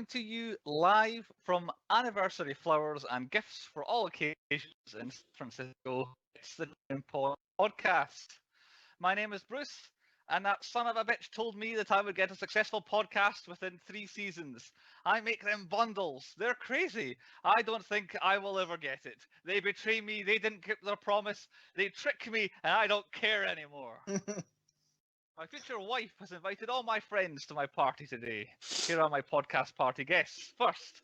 coming to you live from anniversary flowers and gifts for all occasions in San Francisco. It's the Podcast. My name is Bruce, and that son of a bitch told me that I would get a successful podcast within 3 seasons. I make them bundles. They're crazy. I don't think I will ever get it. They betray me. They didn't keep their promise. They trick me, and I don't care anymore. My future wife has invited all my friends to my party today. Here are my podcast party guests. First,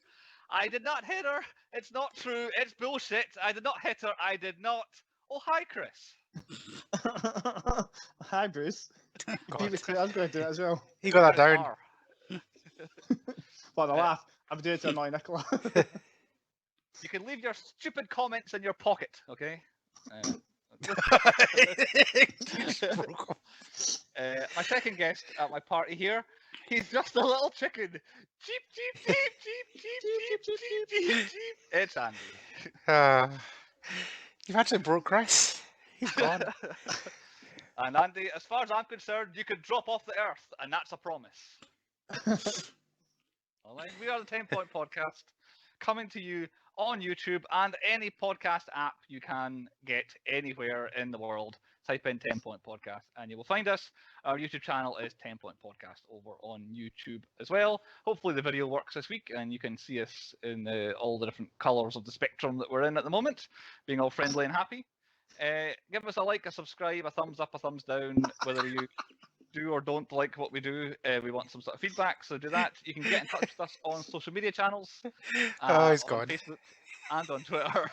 I did not hit her. It's not true. It's bullshit. I did not hit her. I did not. Oh, hi, Chris. Hi, Bruce. Beat me to it. I was going to do it as well. You got that down. What the laugh? I'm doing it to annoy Nicola. You can leave your stupid comments in your pocket, okay? My second guest at my party here, he's just a little chicken. Cheep, cheep, cheep, cheep, cheep, cheep, cheep, cheep, cheep. It's Andy. You've actually broke Chris. He's gone. And Andy, as far as I'm concerned, you could drop off the earth, and that's a promise. All right, we are the 10 Point Podcast, coming to you on YouTube and any podcast app you can get anywhere in the world. Type in 10 Point Podcast and you will find us. Our YouTube channel is 10 Point Podcast over on YouTube as well. Hopefully the video works this week and you can see us in all the different colours of the spectrum that we're in at the moment, being all friendly and happy. Give us a like, a subscribe, a thumbs up, a thumbs down, whether you do or don't like what we do. We want some sort of feedback, so do that. You can get in touch with us on social media channels. He's on gone. Facebook and on Twitter.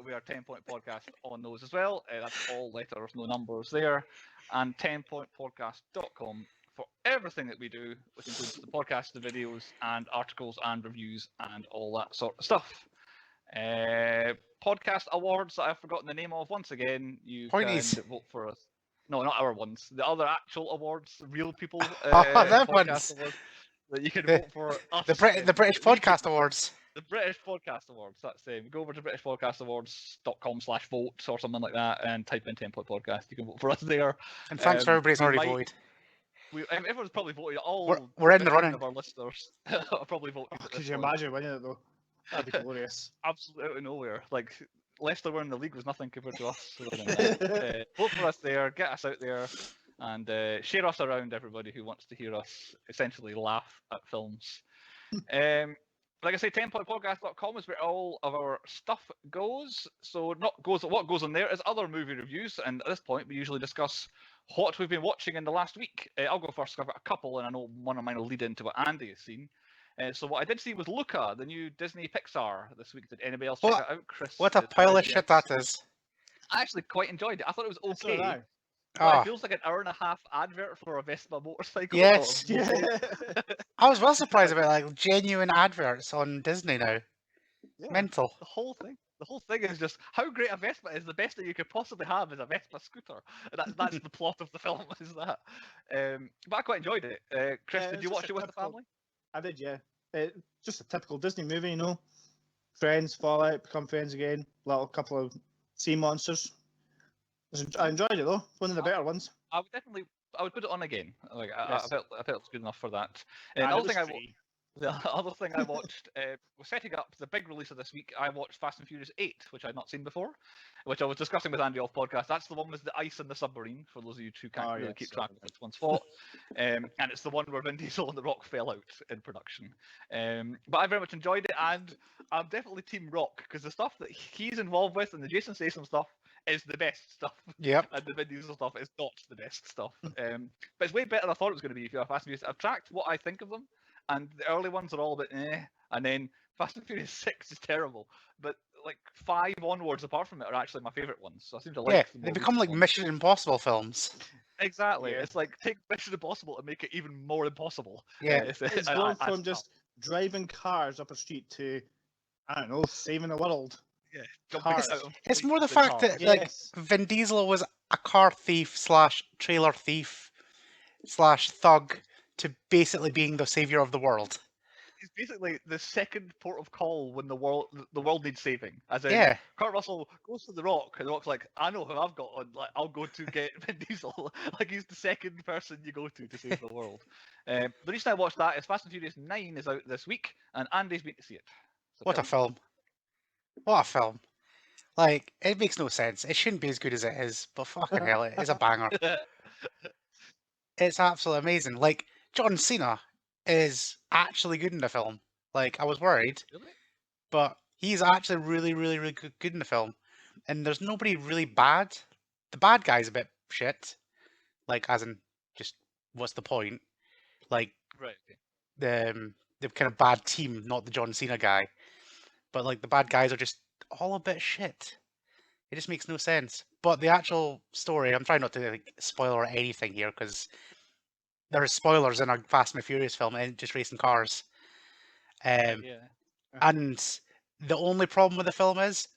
We are 10 Point Podcast on those as well. That's all letters, no numbers there. And 10pointpodcast.com for everything that we do, which includes the podcast, the videos, and articles and reviews and all that sort of stuff. Podcast awards that I've forgotten the name of. Once again, you Pointies. can vote for us. No, not our ones. The other actual awards, real people. Them podcast ones. awards that you can The- vote for us. The British Podcast Awards. The British Podcast Awards. That's the same. Go over to BritishPodcastAwards.com/vote or something like that, and type in 10 Point Podcast. You can vote for us there. And thanks for everybody's we already might- voted. Everyone's probably voted. All We're in the 50% running. of our listeners are probably voted. at Could this you point. imagine winning it though? That'd be glorious. Absolutely out of nowhere. Like Leicester winning the league was nothing compared to us. Vote for us there, get us out there, and share us around everybody who wants to hear us essentially laugh at films. Like I say, 10pointpodcast.com is where all of our stuff goes. So what goes on there is other movie reviews, and at this point we usually discuss what we've been watching in the last week. I'll go first. I've got a couple, and I know one of mine will lead into what Andy has seen. So what I did see was Luca, the new Disney Pixar this week. Did anybody else check it out? Chris? What a pile of shit that is. I actually quite enjoyed it. I thought it was So okay. now. But Oh, it feels like an hour-and-a-half advert for a Vespa motorcycle. Yes. Yeah. I was well surprised about like genuine adverts on Disney now. Yeah. Mental. The whole thing is just how great a Vespa is. The best thing you could possibly have is a Vespa scooter. That's the plot of the film. Is that? But I quite enjoyed it. Chris, Yeah, did you it's watch just it a with the typical- family? I did, yeah. Just a typical Disney movie, you know. Friends fall out, become friends again. Little couple of sea monsters. I enjoyed it though. One of the better ones. I would put it on again. Like Yes. I felt it's good enough for that. And And it the was other thing free. The other thing I watched was setting up the big release of this week. I watched Fast and Furious 8, which I'd not seen before, which I was discussing with Andy off podcast. That's the one with the ice in the submarine, for those of you who can't Oh, really yes, keep track of submarine. which one's fought. And it's the one where Vin Diesel and The Rock fell out in production. But I very much enjoyed it, and I'm definitely Team Rock, because the stuff that he's involved with and the Jason Statham stuff is the best stuff. Yep. And the Vin Diesel stuff is not the best stuff. But it's way better than I thought it was going to be if you're Fast and Furious. I've tracked what I think of them, and the early ones are all a bit and then Fast and Furious 6 is terrible. But like 5 onwards, apart from it, are actually my favourite ones. So I seem to like Yeah, the they more become recent like ones. Mission Impossible films. Exactly. Yeah. It's like take Mission Impossible and make it even more impossible. Yeah. It's I- gone I- from just driving cars up a street to, I don't know, saving the world. yeah, jumping cars. out of It's more the planes fact and that cars. like Yes. Vin Diesel was a car thief slash trailer thief slash thug to basically being the savior of the world. He's basically the second port of call when the world needs saving. As in, Yeah. Kurt Russell goes to The Rock, and The Rock's like, I know who I've got on. Like, I'll go to get Vin Diesel. Like, he's the second person you go to save the world. The reason I watched that is Fast and Furious 9 is out this week, and Andy's been to see it. So What a tell me. film. What a film. Like, it makes no sense. It shouldn't be as good as it is, but fucking hell, it is a banger. It's absolutely amazing. Like, John Cena is actually good in the film. Like, I was worried, Really? but he's actually really, really, really good in the film. And there's nobody really bad. The bad guy's a bit shit. Like, as in, just, what's the point? Like, Right. Okay. the kind of bad team, not the John Cena guy. But, like, the bad guys are just all a bit shit. It just makes no sense. But the actual story, I'm trying not to like, spoil anything here, because there are spoilers in a Fast and the Furious film and just racing cars. Yeah. And the only problem with the film is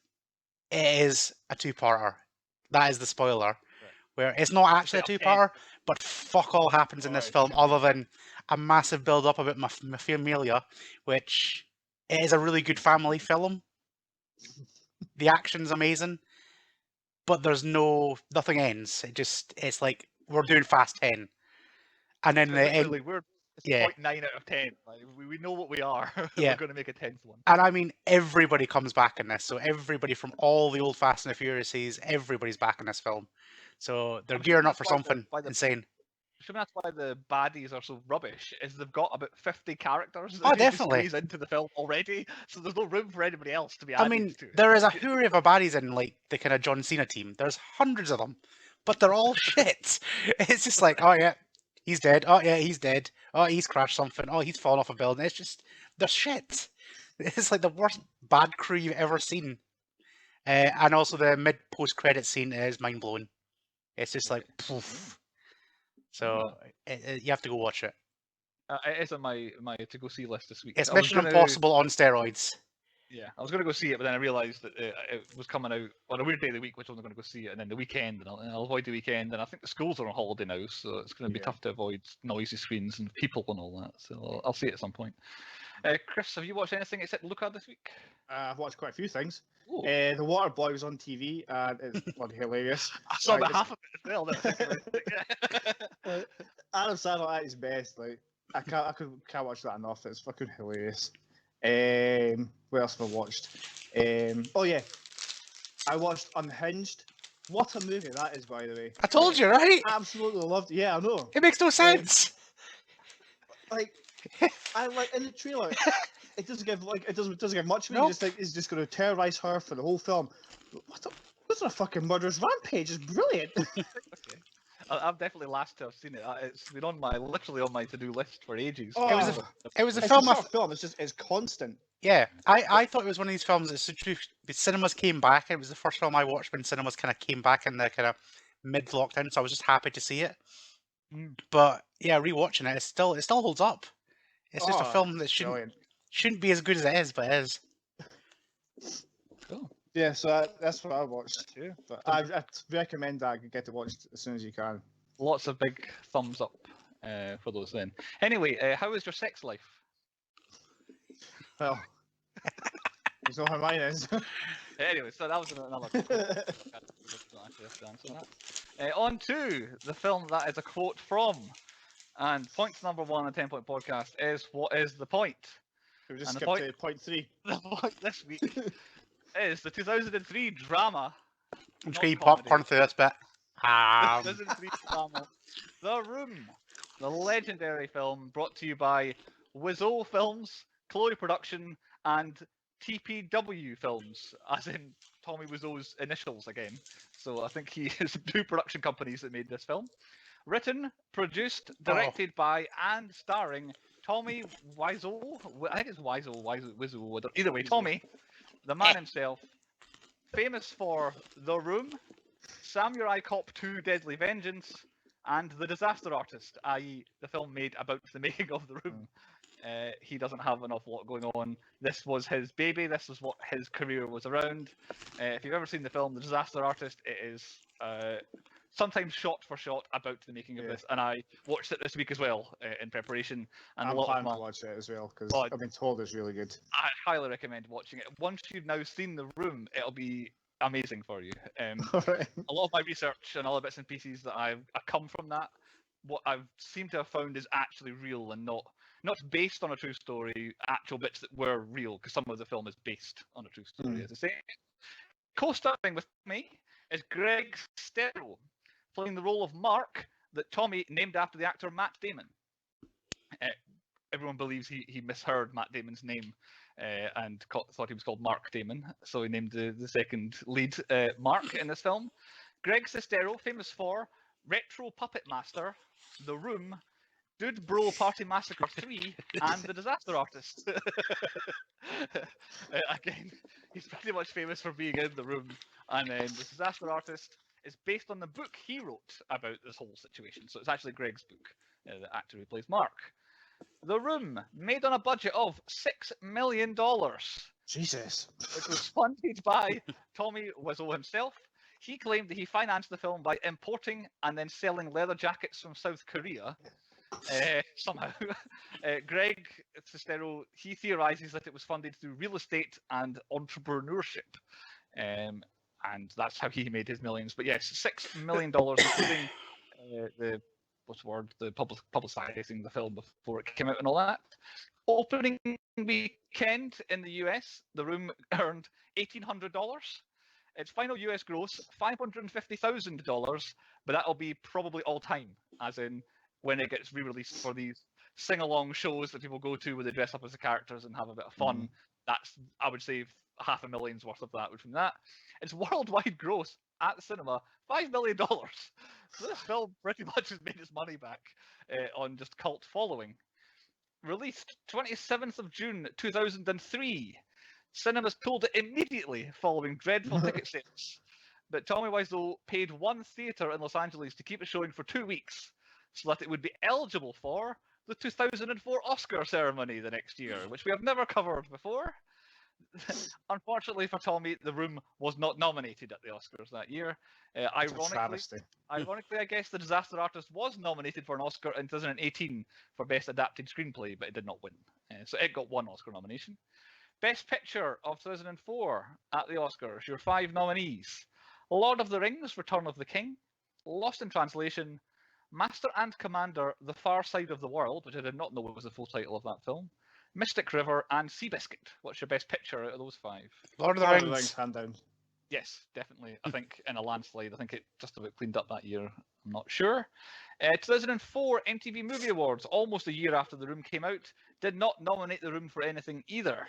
it is a two-parter. That is the spoiler. Right. Where it's not actually a Okay. two-parter, but fuck all happens in this film other than a massive build-up about my familia, which is a really good family film. The action's amazing, but there's nothing ends. It's like we're doing Fast 10, and then the end. Literally, it's Yeah. 0.9 out of 10. Like, we know what we are. Yeah. We're going to make a 10th one. And I mean, everybody comes back in this. So everybody from all the old Fast and the Furiouses, everybody's back in this film. So they're I'm sure gearing up that's for why something insane. That's why the baddies are so rubbish. Is they've got about 50 characters Oh, that they definitely. squeeze into the film already, so there's no room for anybody else to be I added mean, to. there is a hurry of a baddies in like the kind of John Cena team. There's hundreds of them, but they're all shit. It's just like, oh yeah, he's dead. Oh yeah, he's dead. Oh, he's crashed something. Oh, he's fallen off a building. It's just they're shit. It's like the worst bad crew you've ever seen. And also the mid post credit scene is mind blowing. It's just like poof. So you have to go watch it. It is on my to go see list this week. It's I was Mission gonna- Impossible on steroids. Yeah, I was going to go see it, but then I realised that it was coming out on a weird day of the week, which I was going to go see it, and then the weekend, and I'll avoid the weekend. And I think the schools are on holiday now, so it's going to be Yeah. tough to avoid noisy screens and people and all that. So I'll see it at some point. Chris, have you watched anything except Luca this week? I've watched quite a few things. Ooh. The Water Boy was on TV, and it's bloody hilarious. I saw about Like, half of it as well. Now I think about it. Adam Sandler at his best. Like I can't watch that enough. It's fucking hilarious. What else have I watched? Oh yeah, I watched Unhinged. What a movie that is, by the way. I told you, right? Absolutely loved it. Yeah, I know. It makes no sense. Like I like in the trailer. It doesn't give much of it. Nope. Just like he's just going to terrorize her for the whole film. What's a fucking murderous rampage? It's brilliant. Okay. I've definitely last to have seen it. It's been literally on my to-do list for ages. Oh, It was a it's film. a sort of film. It's constant. Yeah, I thought it was one of these films that cinemas came back. It was the first film I watched when cinemas kind of came back in the kind of mid lockdown, so I was just happy to see it. But yeah, rewatching it, it still holds up. It's just a film that shouldn't be as good as it is, but it is. Cool. Yeah, so that's what I watched. Too. But I recommend that you get it watched as soon as you can. Lots of big thumbs up for those then. Anyway, how is your sex life? Well, you know how mine is. Anyway, so that was another on to the film that is a quote from. And point number 1 on the 10-point podcast is what is the point? We just And the skipped point- to point 3. The point this week is the 2003 drama. I'm just Not gonna eat comedy. popcorn through this bit. The 2003 drama, The Room, the legendary film brought to you by Wiseau Films, Chloe Production, and TPW Films, as in Tommy Wiseau's initials again. So I think he has 2 production companies that made this film. Written, produced, directed by, and starring Tommy Wiseau. I think it's Wiseau. Either way, Tommy, the man himself, famous for The Room, Samurai Cop 2 Deadly Vengeance, and The Disaster Artist, i.e. the film made about the making of The Room. He doesn't have an awful lot going on. This was his baby. This was what his career was around. If you've ever seen the film The Disaster Artist, it is sometimes shot for shot about the making of Yeah. this, and I watched it this week as well in preparation. And I'm a lot of planning my, to watch it as well because Oh, I've been told it's really good. I highly recommend watching it. Once you've now seen The Room, it'll be amazing for you. Alright. A lot of my research and other bits and pieces that I come from that, what I've seemed to have found is actually real and not based on a true story. Actual bits that were real, because some of the film is based on a true story, as I say. Co-starring with me is Greg Sestero, playing the role of Mark that Tommy named after the actor Matt Damon. Everyone believes he misheard Matt Damon's name and thought he was called Mark Damon, so he named the second lead Mark in this film. Greg Sestero, famous for Retro Puppet Master, The Room, Dude Bro Party Massacre 3, and The Disaster Artist. Again, he's pretty much famous for being in The Room, and then The Disaster Artist is based on the book he wrote about this whole situation. So it's actually Greg's book, the actor who plays Mark. The Room, made on a budget of $6 million, Jesus. which was funded by Tommy Wiseau himself. He claimed that he financed the film by importing and then selling leather jackets from South Korea. Somehow. Greg Sestero, he theorizes that it was funded through real estate and entrepreneurship. And that's how he made his millions. But yes, $6 million, including the publicizing the film before it came out and all that. Opening weekend in the US, The Room earned $1,800. Its final US gross, $550,000, but that'll be probably all time, as in when it gets re-released for these sing-along shows that people go to where they dress up as the characters and have a bit of fun. That's, I would say, $500,000 worth of that from that. Its worldwide gross at the cinema, $5 million. So this film pretty much has made its money back on just cult following. Released 27th of June 2003. Cinemas pulled it immediately following dreadful ticket sales. But Tommy Wiseau paid one theatre in Los Angeles to keep it showing for 2 weeks so that it would be eligible for the 2004 Oscar ceremony the next year, which we have never covered before. Unfortunately for Tommy, The Room was not nominated at the Oscars that year. Ironically, I guess The Disaster Artist was nominated for an Oscar in 2018 for Best Adapted Screenplay, but it did not win. So it got one Oscar nomination. Best Picture of 2004 at the Oscars, your 5 nominees. Lord of the Rings, Return of the King, Lost in Translation, Master and Commander, The Far Side of the World, which I did not know was the full title of that film, Mystic River, and Seabiscuit. What's your best picture out of those 5? Lord of the Rings. Hand down. Yes, definitely. I think in a landslide. I think it just about cleaned up that year. I'm not sure. 2004 MTV Movie Awards, almost a year after The Room came out, did not nominate The Room for anything either.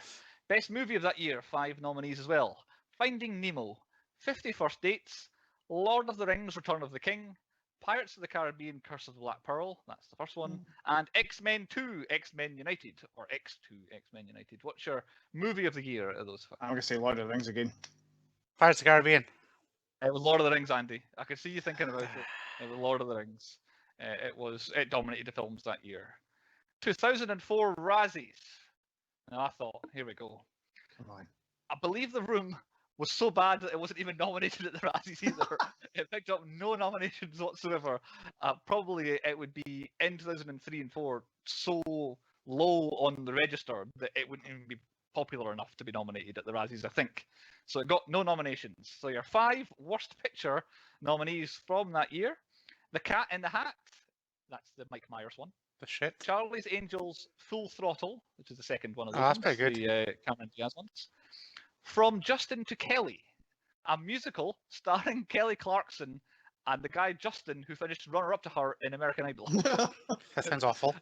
Best movie of that year, 5 nominees as well. Finding Nemo, 50 First Dates, Lord of the Rings, Return of the King, Pirates of the Caribbean, Curse of the Black Pearl, that's the first one, and X-Men 2, X-Men United, or X2, X-Men United. What's your movie of the year of those 5? I'm going to say Lord of the Rings again. Pirates of the Caribbean. It was Lord of the Rings, Andy. I could see you thinking about it. It was Lord of the Rings. It dominated the films that year. 2004 Razzies. Now I thought, here we go. Come on. I believe The Room was so bad that it wasn't even nominated at the Razzies either. It picked up no nominations whatsoever. Probably it would be in 2003 and 4 so low on the register that it wouldn't even be popular enough to be nominated at the Razzies, I think. So it got no nominations. So your 5 worst picture nominees from that year: The Cat in the Hat, that's the Mike Myers one. The shit. Charlie's Angels Full Throttle, which is the second one of those. Oh, that's pretty good. The Cameron Diaz ones. From Justin to Kelly, a musical starring Kelly Clarkson and the guy Justin who finished runner-up to her in American Idol. That sounds awful.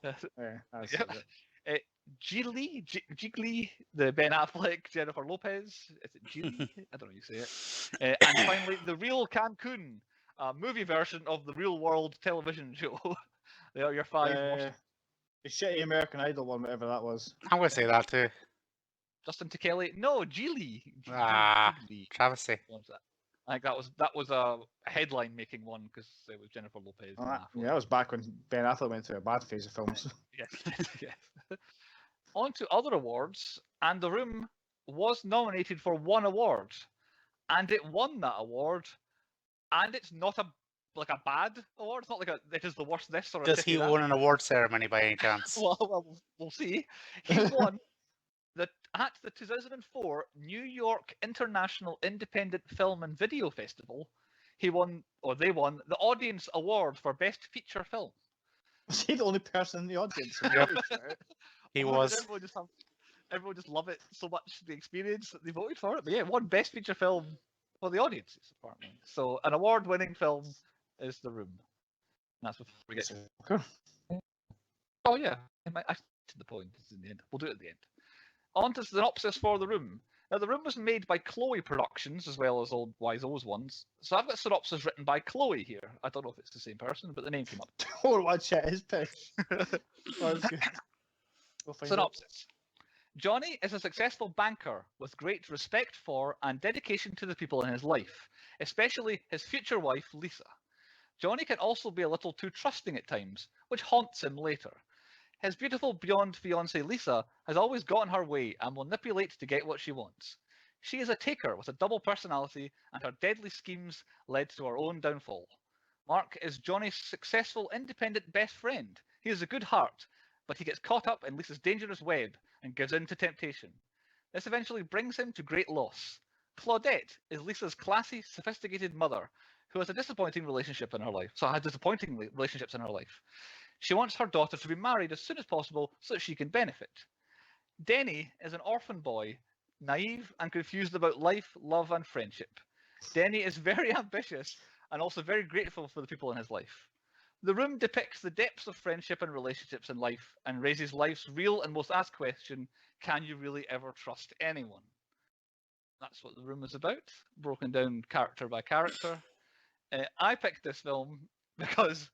Jiggly, the Ben Affleck, Jennifer Lopez. Is it Jiggly? I don't know how you say it. And finally, The Real Cancun, a movie version of the real world television show. They are your 5 worst. The shitty American Idol one, whatever that was. I'm going to say that too. Justin to Kelly. No, Geely. Jiggly. Travesty. I think that was a headline making one because it was Jennifer Lopez. That was back when Ben Affleck went through a bad phase of films. Yes. On to other awards, and The Room was nominated for 1 award, and it won that award, and it's not a like a bad award. It's not like it is the worst this or a Does shitty he that. own an award ceremony by any chance? Well, we'll see. He won at the 2004 New York International Independent Film and Video Festival. They won the Audience Award for Best Feature Film. Was he the only person in the audience? Yep. He Or did was. everyone just love it so much, the experience, that they voted for it. But yeah, it won Best Feature Film for the audiences, apparently. So an award-winning film is The Room. And that's before we get to... Oh yeah, I to the point. It's in the end. We'll do it at the end. On to the synopsis for The Room. Now, The Room was made by Chloe Productions, as well as Old Wiseau's ones. So I've got synopsis written by Chloe here. I don't know if it's the same person, but the name came up. Don't watch it, his piss. We'll Synopsis. Johnny is a successful banker with great respect for and dedication to the people in his life, especially his future wife, Lisa. Johnny can also be a little too trusting at times, which haunts him later. His beautiful blonde fiancée Lisa has always gotten her way and will manipulate to get what she wants. She is a taker with a double personality, and her deadly schemes led to her own downfall. Mark is Johnny's successful independent best friend. He has a good heart, but he gets caught up in Lisa's dangerous web and gives in to temptation. This eventually brings him to great loss. Claudette is Lisa's classy, sophisticated mother, who has a disappointing relationship in her life. So has disappointing relationships in her life. She wants her daughter to be married as soon as possible so that she can benefit. Denny is an orphan boy, naive and confused about life, love, and friendship. Denny is very ambitious and also very grateful for the people in his life. The Room depicts the depths of friendship and relationships in life and raises life's real and most asked question, can you really ever trust anyone? That's what The Room is about, broken down character by character. I picked this film because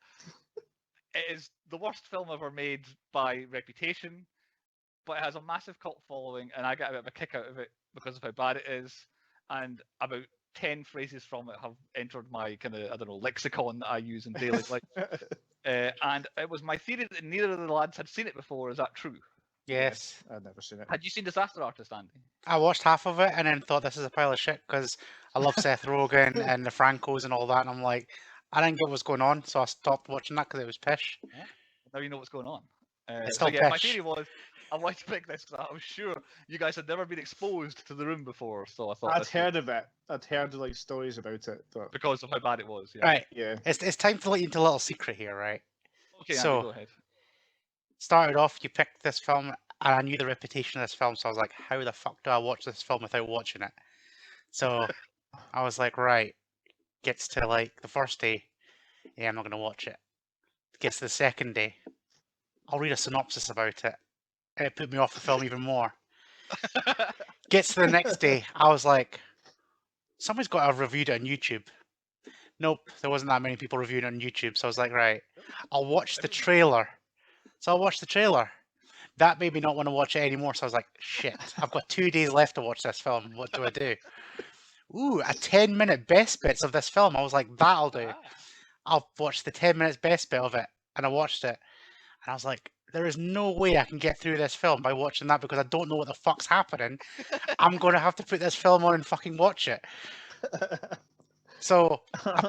it is the worst film ever made by reputation, but it has a massive cult following, and I get a bit of a kick out of it because of how bad it is. And about 10 phrases from it have entered my kind of, I don't know, lexicon that I use in daily life. And it was my theory that neither of the lads had seen it before. Is that true? Yes. I've never seen it. Had you seen Disaster Artist, Andy? I watched half of it and then thought this is a pile of shit because I love Seth Rogen and the Francos and all that. And I'm like, I didn't get what's going on, so I stopped watching that because it was pish. Yeah. Now you know what's going on. It's So still yeah, my pish. theory was I wanted to pick this because I was sure you guys had never been exposed to The Room before, so I thought I'd this heard of it. I'd heard like stories about it, but because of how bad it was. Yeah. Right. yeah. It's time to let you into a little secret here, right? Okay, Andy, So- go ahead. Started off, you picked this film, and I knew the reputation of this film, so I was like, how the fuck do I watch this film without watching it? So I was like, right, gets to like the first day, yeah, I'm not going to watch it. Gets to the second day, I'll read a synopsis about it. And it put me off the film even more. Gets to the next day, I was like, somebody's got to have reviewed it on YouTube. Nope, there wasn't that many people reviewing it on YouTube, so I was like, right, I'll watch the trailer. So I watched the trailer. That made me not want to watch it anymore, so I was like, shit, I've got 2 days left to watch this film. What do I do? Ooh, a 10-minute best bits of this film. I was like, that'll do. I'll watch the 10 minutes best bit of it. And I watched it. And I was like, there is no way I can get through this film by watching that because I don't know what the fuck's happening. I'm going to have to put this film on and fucking watch it. So I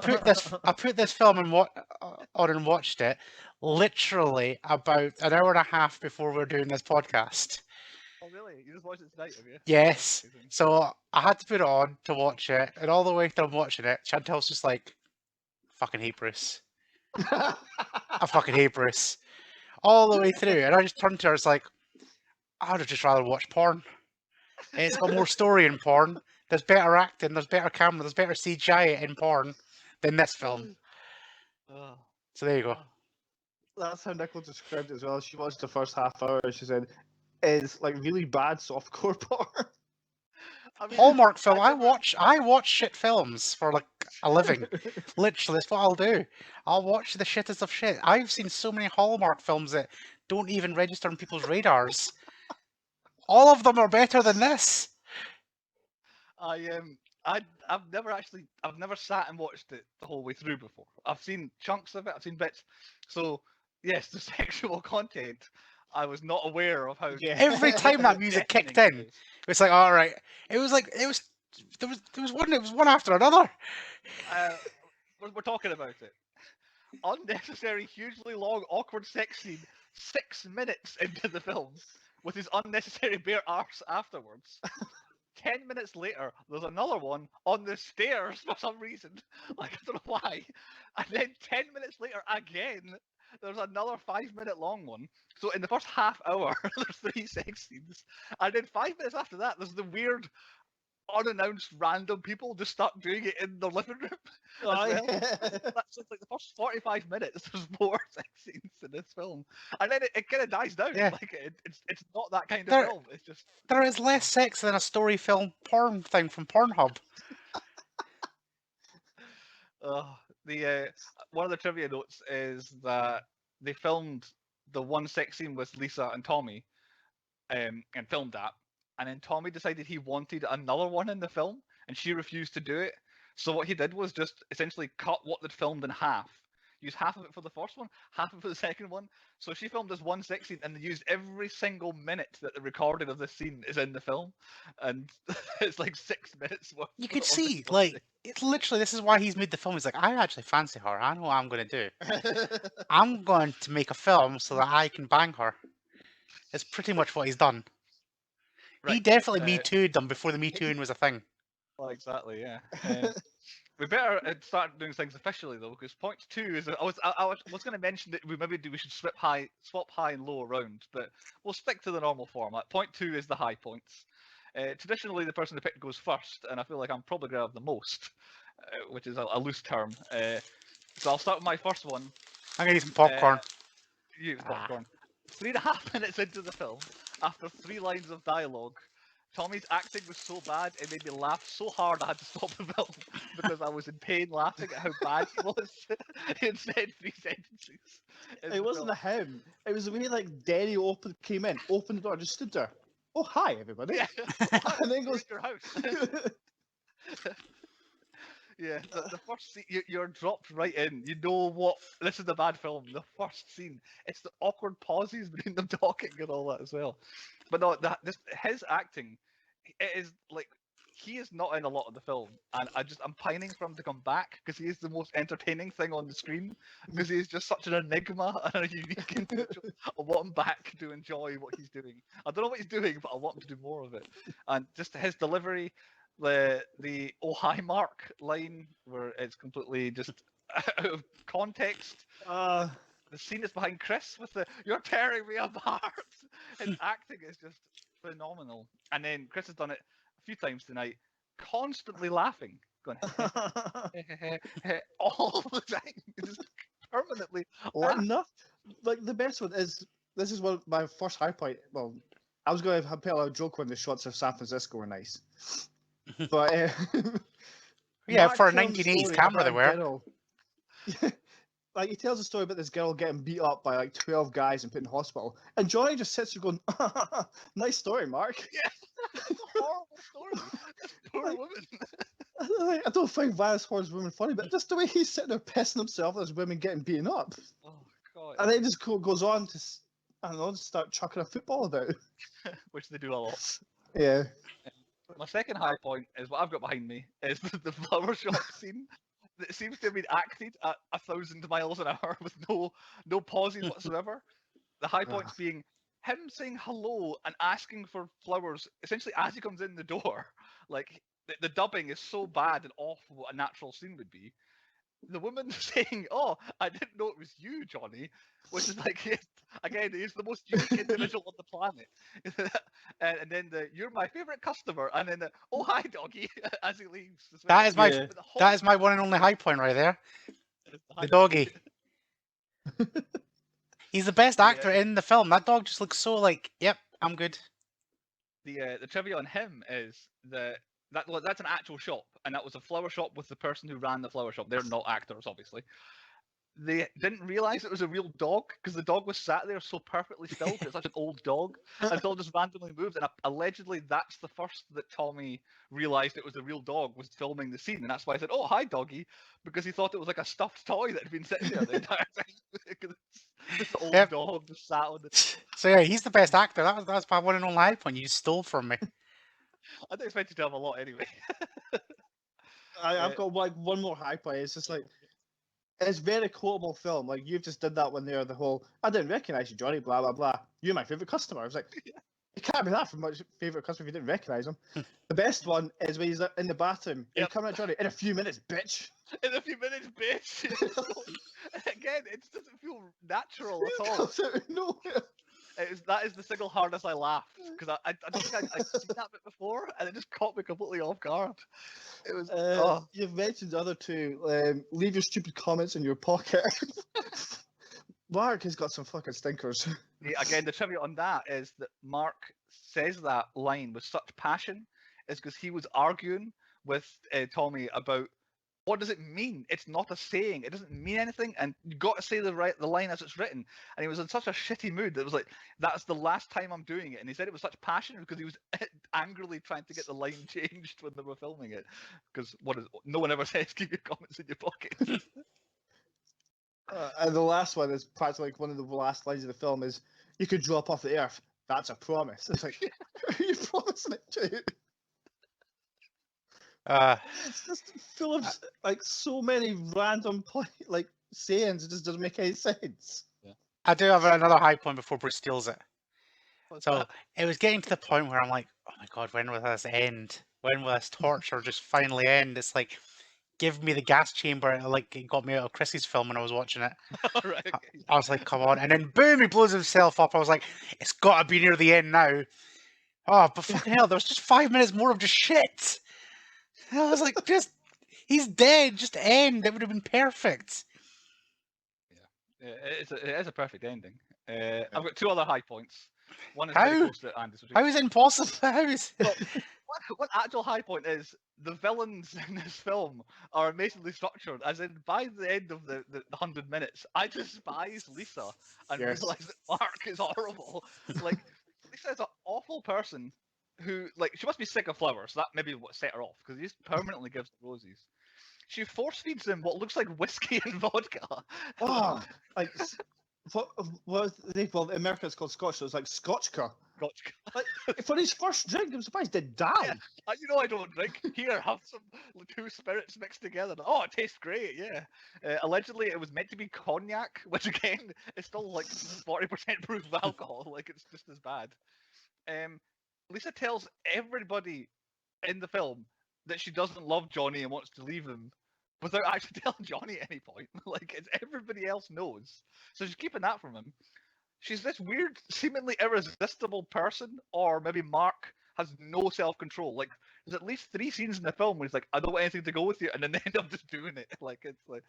put this film on and watched it literally about an hour and a half before we were doing this podcast. Oh really? You just watched it tonight, have you? Yes. Amazing. So I had to put it on to watch it, and all the way through watching it, Chantel's just like, fucking hate Bruce. I fucking hate Bruce. All the way through, and I just turned to her, it's like, I would have just rather watch porn. It's got more story in porn. There's better acting, there's better camera, there's better CGI in porn than this film. Oh. So there you go. That's how Nicole described it as well. She watched the first half hour. She said, "It's like really bad softcore porn." I mean, Hallmark film. I never- watch shit films for like a living. Literally, that's what I'll do. I'll watch the shittest of shit. I've seen so many Hallmark films that don't even register on people's radars. All of them are better than this. I've never sat and watched it the whole way through before. I've seen chunks of it, I've seen bits. So yes, the sexual content, I was not aware of how. Yeah. Every time that music kicked in, it's like, all right. It was like there was one after another. we're talking about it. Unnecessary, hugely long, awkward sex scene 6 minutes into the film with his unnecessary bare arse afterwards. 10 minutes later, there's another one on the stairs for some reason. Like, I don't know why. And then 10 minutes later, again, there's another 5-minute long one. So in the first half hour, there's 3 sex scenes. And then 5 minutes after that, there's the weird, unannounced random people just start doing it in the living room as well. That's just like the first 45 minutes. There's more sex scenes in this film, and then it kind of dies down. Yeah. Like it's not that kind of There- film. It's just There is less sex than a story film porn thing from Pornhub. the one of the trivia notes is that they filmed the one sex scene with Lisa and Tommy, and filmed that, and then Tommy decided he wanted another one in the film, and she refused to do it. So what he did was just essentially cut what they'd filmed in half. Use half of it for the first one, half of it for the second one. So she filmed this one sex scene, and they used every single minute that the recording of this scene is in the film, and it's like 6 minutes worth. You could of see, this like, it's literally, this is why he's made the film. He's like, I actually fancy her. I know what I'm going to do. I'm going to make a film so that I can bang her. It's pretty much what he's done. He Right, definitely Me Too'd them before the Me Too'ing was a thing. well, exactly, yeah. We better start doing things officially though, because point 2 is I was going to mention that we should swap high and low around, but we'll stick to the normal format. Point 2 is the high points. Traditionally, the person who picked goes first, and I feel like I'm probably going to have the most, which is a loose term. So I'll start with my first one. I'm going to eat some popcorn. Use popcorn. 3.5 minutes into the film, after 3 lines of dialogue, Tommy's acting was so bad it made me laugh so hard I had to stop the film because I was in pain laughing at how bad he was. He said 3 sentences. It wasn't him. It was the way like Denny came in, opened the door, just stood there. Oh hi everybody. Yeah. And then goes your house. Yeah, the first scene, you're dropped right in. You know what? This is a bad film. The first scene, it's the awkward pauses between them talking and all that as well. But no, his acting, it is like he is not in a lot of the film, and I'm pining for him to come back because he is the most entertaining thing on the screen because he is just such an enigma and a unique individual. I want him back to enjoy what he's doing. I don't know what he's doing, but I want him to do more of it. And just his delivery. The "Oh hi Mark" line where it's completely just out of context. The scene is behind Chris with the "You're tearing me apart." His acting is just phenomenal. And then Chris has done it a few times tonight, constantly laughing, going all the time, just permanently. enough. Like the best one is this is one my first high point. Well, I was going to put a little joke when the shots of San Francisco were nice. But yeah, Mark for a tells the 1980s story camera about they a were. girl- like he tells a story about this girl getting beat up by like 12 guys and put in hospital, and Johnny just sits there going, "Nice story, Mark." Yeah, it's a horrible story. This poor woman. I don't find violence towards women funny, but just the way he's sitting there pissing himself at his women getting beaten up, Oh god. and then he just goes on to, I don't know, just start chucking a football about. Which they do a lot. Yeah. My second high point is what I've got behind me is the flower shop scene. It seems to have been acted at 1,000 miles an hour with no pauses whatsoever. The high points being him saying hello and asking for flowers essentially as he comes in the door. Like the dubbing is so bad and off what a natural scene would be. The woman saying, "Oh, I didn't know it was you, Johnny," which is like, again, he's the most unique individual on the planet. And then "You're my favorite customer," and then "Oh, hi, doggy," as he leaves. As well. That is my Yeah. But the whole that is my one and only high point right there. The doggy. He's the best actor in the film. That dog just looks so like, yep, I'm good. The trivia on him is that's an actual shop, and that was a flower shop with the person who ran the flower shop. They're not actors, obviously. They didn't realize it was a real dog because the dog was sat there so perfectly still. 'Cause it's such an old dog until it just randomly moved. And allegedly, that's the first that Tommy realized it was a real dog was filming the scene, and that's why I said, "Oh, hi, doggy," because he thought it was like a stuffed toy that had been sitting there the entire time. This old dog just sat on the. So yeah, he's the best actor. That's my one and only high point. You stole from me. I didn't expect you to have a lot anyway. I've got like one more high point. It's just like It's very quotable film. Like you've just did that one there. The whole I didn't recognise you, Johnny. Blah blah blah. You're my favourite customer. I was like, it can't be that from my favourite customer if you didn't recognise him. The best one is when he's in the bathroom. Yep. Coming at Johnny in a few minutes, bitch. In a few minutes, bitch. Again, it doesn't feel natural at all. Comes out of nowhere. That is the single hardest I laughed because I don't think I'd seen that bit before, and it just caught me completely off guard. It was. You've mentioned the other two. Leave your stupid comments in your pocket. Mark has got some fucking stinkers. Yeah, again, the trivia on that is that Mark says that line with such passion is because he was arguing with Tommy about what does it mean? It's not a saying. It doesn't mean anything, and you got to say the line as it's written. And he was in such a shitty mood that it was like, that's the last time I'm doing it. And he said it with such passion because he was angrily trying to get the line changed when they were filming it. Because no one ever says keep your comments in your pocket. And the last one is practically like one of the last lines of the film is, "You could drop off the earth. That's a promise." It's like, who are you promising it to? It's just full of like so many random like sayings. It just doesn't make any sense. Yeah. I do have another high point before Bruce steals it. What's so that? It was getting to the point where I'm like, oh my god, when will this end? When will this torture just finally end? It's like, give me the gas chamber. Like it got me out of Chrissy's film when I was watching it. Right. I was like, come on. And then boom, he blows himself up. I was like, it's got to be near the end now. Oh, but fucking hell, there was just 5 minutes more of just shit. And I was like, he's dead. Just end. It would have been perfect. Yeah, it is a perfect ending. I've got two other high points. One is How? very close to Andy's. How is it impossible? How is... Well, what actual high point is the villains in this film are amazingly structured. As in, by the end of the 100 minutes, I despise Lisa and realize that Mark is horrible. Like, Lisa is an awful person who, like, she must be sick of flowers. That maybe what set her off because he just permanently gives the roses. She force feeds him what looks like whiskey and vodka. Oh, like what well, in America it's called Scotch, so it's like Scotchka. Gotcha. Like, for his first drink, I'm surprised he didn't die. Yeah. You know I don't drink. Here, have some two spirits mixed together. Oh, it tastes great, yeah. Allegedly, it was meant to be cognac, which again is still like 40% proof of alcohol. Like it's just as bad. Lisa tells everybody in the film that she doesn't love Johnny and wants to leave him without actually telling Johnny at any point. Like it's everybody else knows, so she's keeping that from him. She's this weird, seemingly irresistible person, or maybe Mark has no self-control. Like, there's at least 3 scenes in the film where he's like, I don't want anything to go with you, and then they end up just doing it. Like, it's like,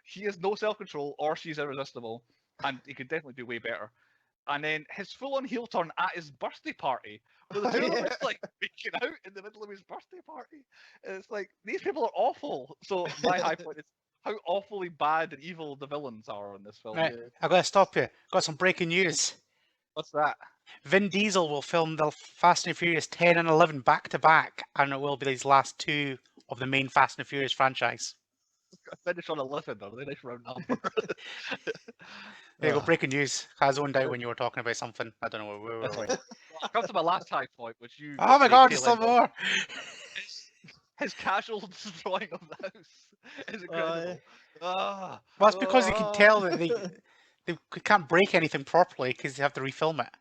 he has no self-control, or she's irresistible, and he could definitely do way better. And then his full-on heel turn at his birthday party, where the two of them is like making out in the middle of his birthday party. And it's like, these people are awful. So my high point is how awfully bad and evil the villains are in this film. Right, I've got to stop you. Got some breaking news. What's that? Vin Diesel will film the Fast and Furious 10 and 11 back to back, and it will be these last 2 of the main Fast and Furious franchise. Finish on 11, though. They nice round number. There you go, breaking news. I zoned out when you were talking about something. I don't know where we were. Well, I come to my last high point, which you. Oh my god, there's some more! His casual destroying of the house is incredible. Well, that's because you can tell that they can't break anything properly because they have to refilm it.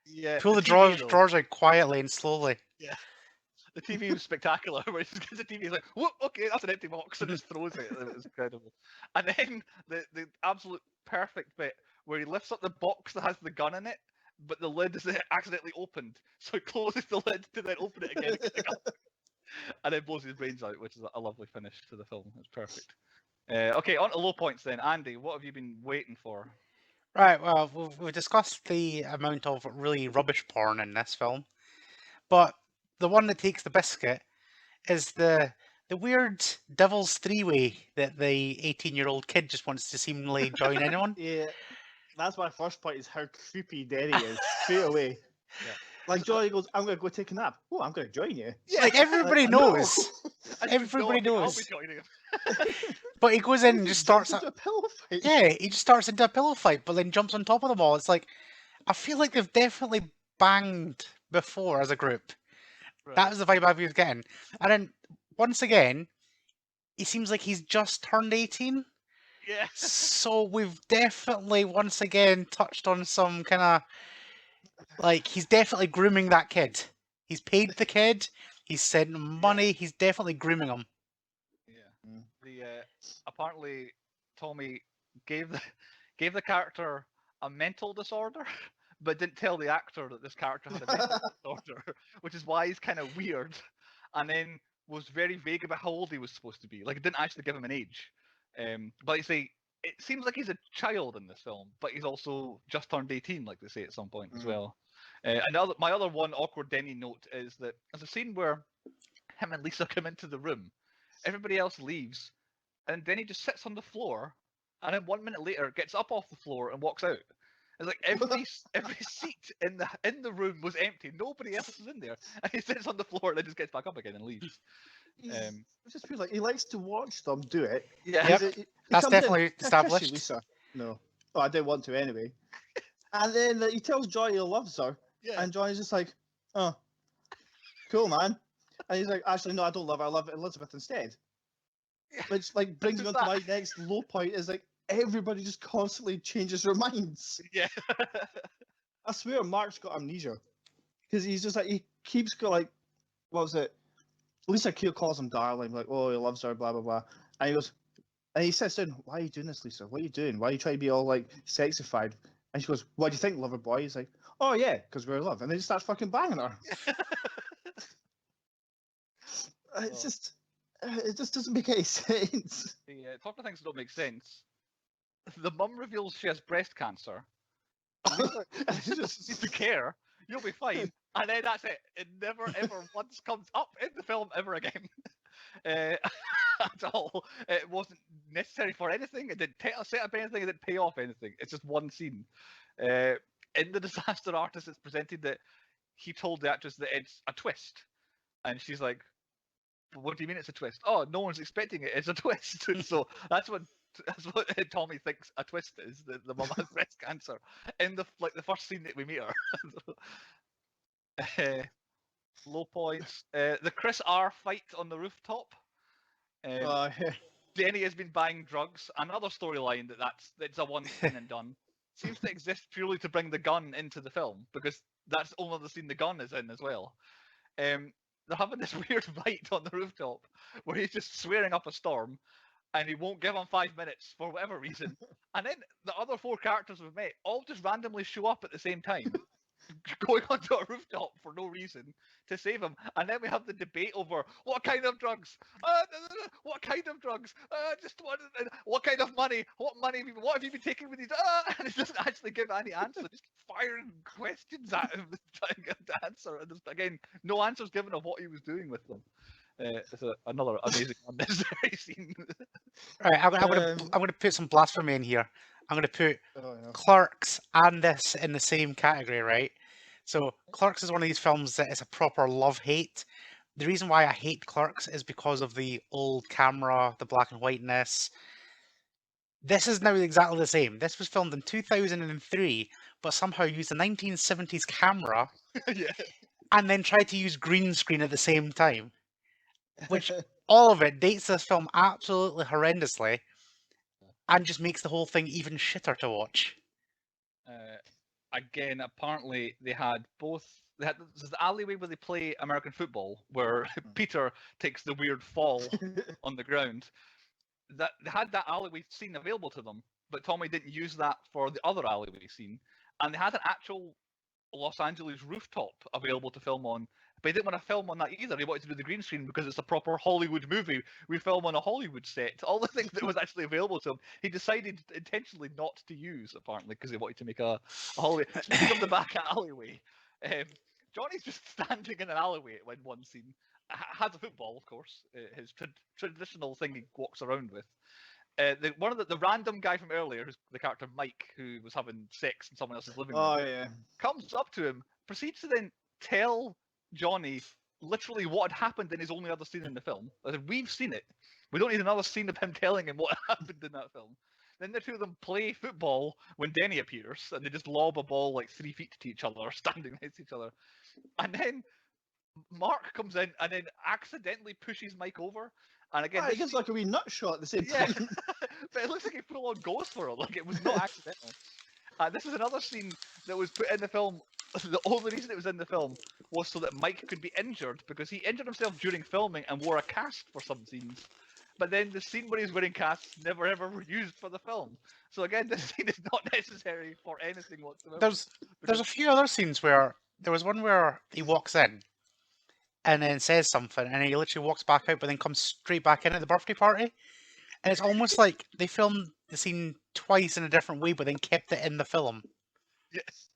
Yeah. Pull the drawers out quietly and slowly. Yeah. The TV was spectacular. Where he gets the TV, he's like, "Whoop, okay, that's an empty box," and just throws it. It was incredible. And then the absolute perfect bit where he lifts up the box that has the gun in it, but the lid is accidentally opened, so he closes the lid to then open it again. And then blows his brains out, which is a lovely finish to the film. It's perfect. Okay, on to low points then. Andy, what have you been waiting for? Right, well, we've discussed the amount of really rubbish porn in this film, but the one that takes the biscuit is the weird devil's three-way that the 18-year-old kid just wants to seemingly join in on. Yeah, that's my first point, is how creepy Derry is, straight away. Yeah. Like, Johnny goes, I'm going to go take a nap. Oh, I'm going to join you. Yeah, like, everybody knows. Everybody knows. I'll be joining him. But he goes in and just starts... into a pillow fight. Yeah, he just starts into a pillow fight, but then jumps on top of them all. It's like, I feel like they've definitely banged before as a group. Right. That was the vibe I was getting. And then, once again, he seems like he's just turned 18. Yeah. So we've definitely once again touched on some kind of like he's definitely grooming that kid. He's paid the kid. He's sent him money. He's definitely grooming him. Yeah. The apparently Tommy gave the character a mental disorder, but didn't tell the actor that this character had a mental disorder, which is why he's kind of weird. And then was very vague about how old he was supposed to be. Like, it didn't actually give him an age. But you say it seems like he's a child in this film, but he's also just turned 18, like they say at some point as well. And my other one awkward Denny note is that there's a scene where him and Lisa come into the room, everybody else leaves, and Denny just sits on the floor, and then 1 minute later gets up off the floor and walks out. It's like every seat in the room was empty. Nobody else is in there, and he sits on the floor and then just gets back up again and leaves. It just feels like he likes to watch them do it. Yeah. Yep. That's comes in, definitely "Can I kiss you, established. Lisa?" No. Oh, I didn't want to anyway. And then he tells Johnny he loves her, Yeah. and Johnny's just like, "Oh, cool, man." And he's like, "Actually, no, I don't love her. I love Elizabeth instead." Yeah. Which like brings me on to That- my next low point is like everybody just constantly changes their minds. Yeah. I swear Mark's got amnesia. Because he's just like, he keeps going like, what was it? Lisa Keel calls him darling, like, oh, he loves her, blah, blah, blah. And he goes, and he sits down, why are you doing this, Lisa? What are you doing? Why are you trying to be all like sexified? And she goes, what do you think, lover boy? He's like, oh yeah, because we're in love. And then he starts fucking banging her. It's just, it just doesn't make any sense. Talking of things that don't make sense. The mum reveals she has breast cancer. Lisa doesn't seem to care. You'll be fine. And then that's it. It never ever once comes up in the film ever again. At all. It wasn't necessary for anything. It didn't set up anything. It didn't pay off anything. It's just one scene. In The Disaster Artist, it's presented that he told the actress that it's a twist. And she's like, what do you mean it's a twist? Oh, no one's expecting it. It's a twist. So that's what Tommy thinks a twist is. The mum has breast cancer in the first scene that we meet her. Low points. The Chris R fight on the rooftop. Denny has been buying drugs. Another storyline that's a one scene and done. Seems to exist purely to bring the gun into the film because that's only the scene the gun is in as well. They're having this weird fight on the rooftop where he's just swearing up a storm and he won't give him 5 minutes for whatever reason. And then the other four characters we've met all just randomly show up at the same time, going onto a rooftop for no reason to save him. And then we have the debate over what kind of drugs? What kind of drugs? Just what kind of money? What have you been taking with these? And he doesn't actually give any answer. Just firing questions at him, trying to get him to answer. And just, again, no answers given of what he was doing with them. It's another amazing unnecessary scene. Right, I'm gonna put some blasphemy in here. I'm gonna put no. Clerks and this in the same category, right? So Clerks is one of these films that is a proper love-hate. The reason why I hate Clerks is because of the old camera, the black and whiteness. This is now exactly the same. This was filmed in 2003, but somehow used a 1970s camera Yeah. and then tried to use green screen at the same time. Which, all of it dates this film absolutely horrendously and just makes the whole thing even shitter to watch. Again, apparently they had there's the alleyway where they play American football, where Peter takes the weird fall on the ground. That they had that alleyway scene available to them, but Tommy didn't use that for the other alleyway scene, and they had an actual Los Angeles rooftop available to film on, but he didn't want to film on that either. He wanted to do the green screen because it's a proper Hollywood movie. We film on a Hollywood set. All the things that was actually available to him, he decided intentionally not to use, apparently, because he wanted to make a Hollywood. Speaking of the back alleyway, Johnny's just standing in an alleyway in one scene. Has a football, of course, his traditional thing he walks around with. The random guy from earlier, who's the character Mike, who was having sex in someone else's living room, Oh yeah. comes up to him, proceeds to then tell Johnny literally what had happened in his only other scene in the film. I said, we've seen it. We don't need another scene of him telling him what happened in that film. Then the two of them play football when Denny appears, and they just lob a ball like 3 feet to each other, standing next to each other. And then Mark comes in and then accidentally pushes Mike over. And again, He gives like a wee nut shot at the same time. But it looks like he full on goes for it. Like it was not accidental. This is another scene that was put in the film. The only reason it was in the film was so that Mike could be injured because he injured himself during filming and wore a cast for some scenes. But then the scene where he's wearing casts never ever were used for the film. So again, this scene is not necessary for anything whatsoever. There's a few other scenes where there was one where he walks in and then says something and he literally walks back out but then comes straight back in at the birthday party. And it's almost like they filmed the scene twice in a different way but then kept it in the film. Yes.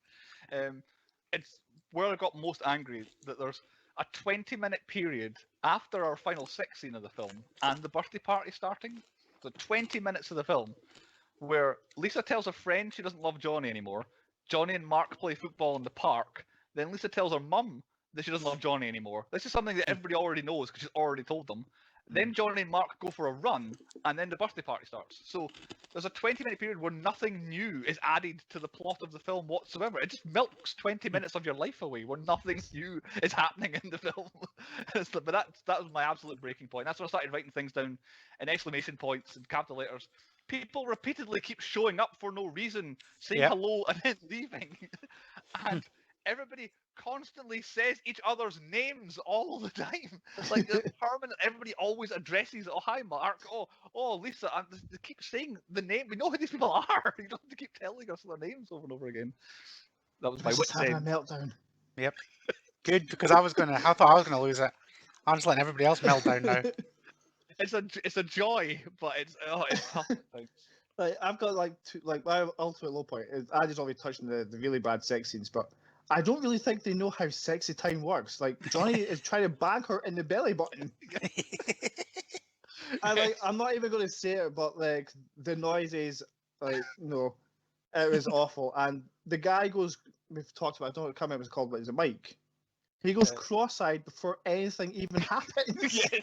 It's where I got most angry that there's a 20-minute period after our final sex scene of the film and the birthday party starting. So 20 minutes of the film where Lisa tells a friend she doesn't love Johnny anymore. Johnny and Mark play football in the park. Then Lisa tells her mum that she doesn't love Johnny anymore. This is something that everybody already knows because she's already told them. Then Johnny and Mark go for a run, and then the birthday party starts. So there's a 20-minute period where nothing new is added to the plot of the film whatsoever. It just milks 20 minutes of your life away where nothing new is happening in the film. But that was my absolute breaking point. That's when I started writing things down in exclamation points and capital letters. People repeatedly keep showing up for no reason, saying hello and then leaving. And everybody constantly says each other's names all the time. Like permanent, everybody always addresses, oh hi Mark, oh Lisa, and they keep saying the name. We know who these people are. You don't have to keep telling us their names over and over again. That was my wit's having a end. meltdown. Yep. Good, because I thought I was gonna lose it. I'm just letting everybody else melt down now. It's a joy, but it's tough. Like I've got my ultimate low point is I just always touched on the really bad sex scenes, but I don't really think they know how sexy time works. Like Johnny is trying to bang her in the belly button. And I'm not even going to say it, but like the noises, it was awful. And the guy goes, we've talked about, I don't know, I can't remember what it's called, but it's a Mike. He goes cross-eyed before anything even happens. Yes.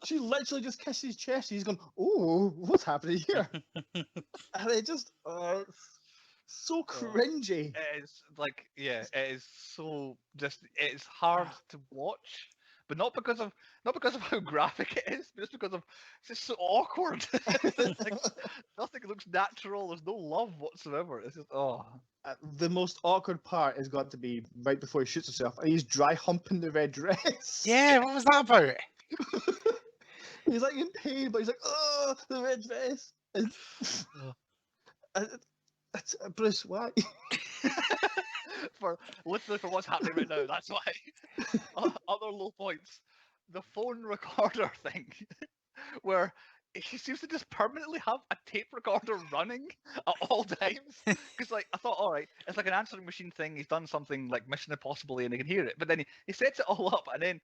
She literally just kisses his chest. He's going, oh, what's happening here? And it just, it's so cringy. It is it is so it's hard to watch, but not because of how graphic it is, but just because of it's just so awkward. Nothing looks natural. There's no love whatsoever. It's just the most awkward part has got to be right before he shoots himself, and he's dry humping the red dress. Yeah, what was that about? He's like in pain, but he's like, oh, the red dress. Bruce, why? Literally for what's happening right now. That's why. Other low points. The phone recorder thing, where he seems to just permanently have a tape recorder running at all times. Because I thought, all right, it's like an answering machine thing. He's done something like Mission Impossible and he can hear it. But then he sets it all up and then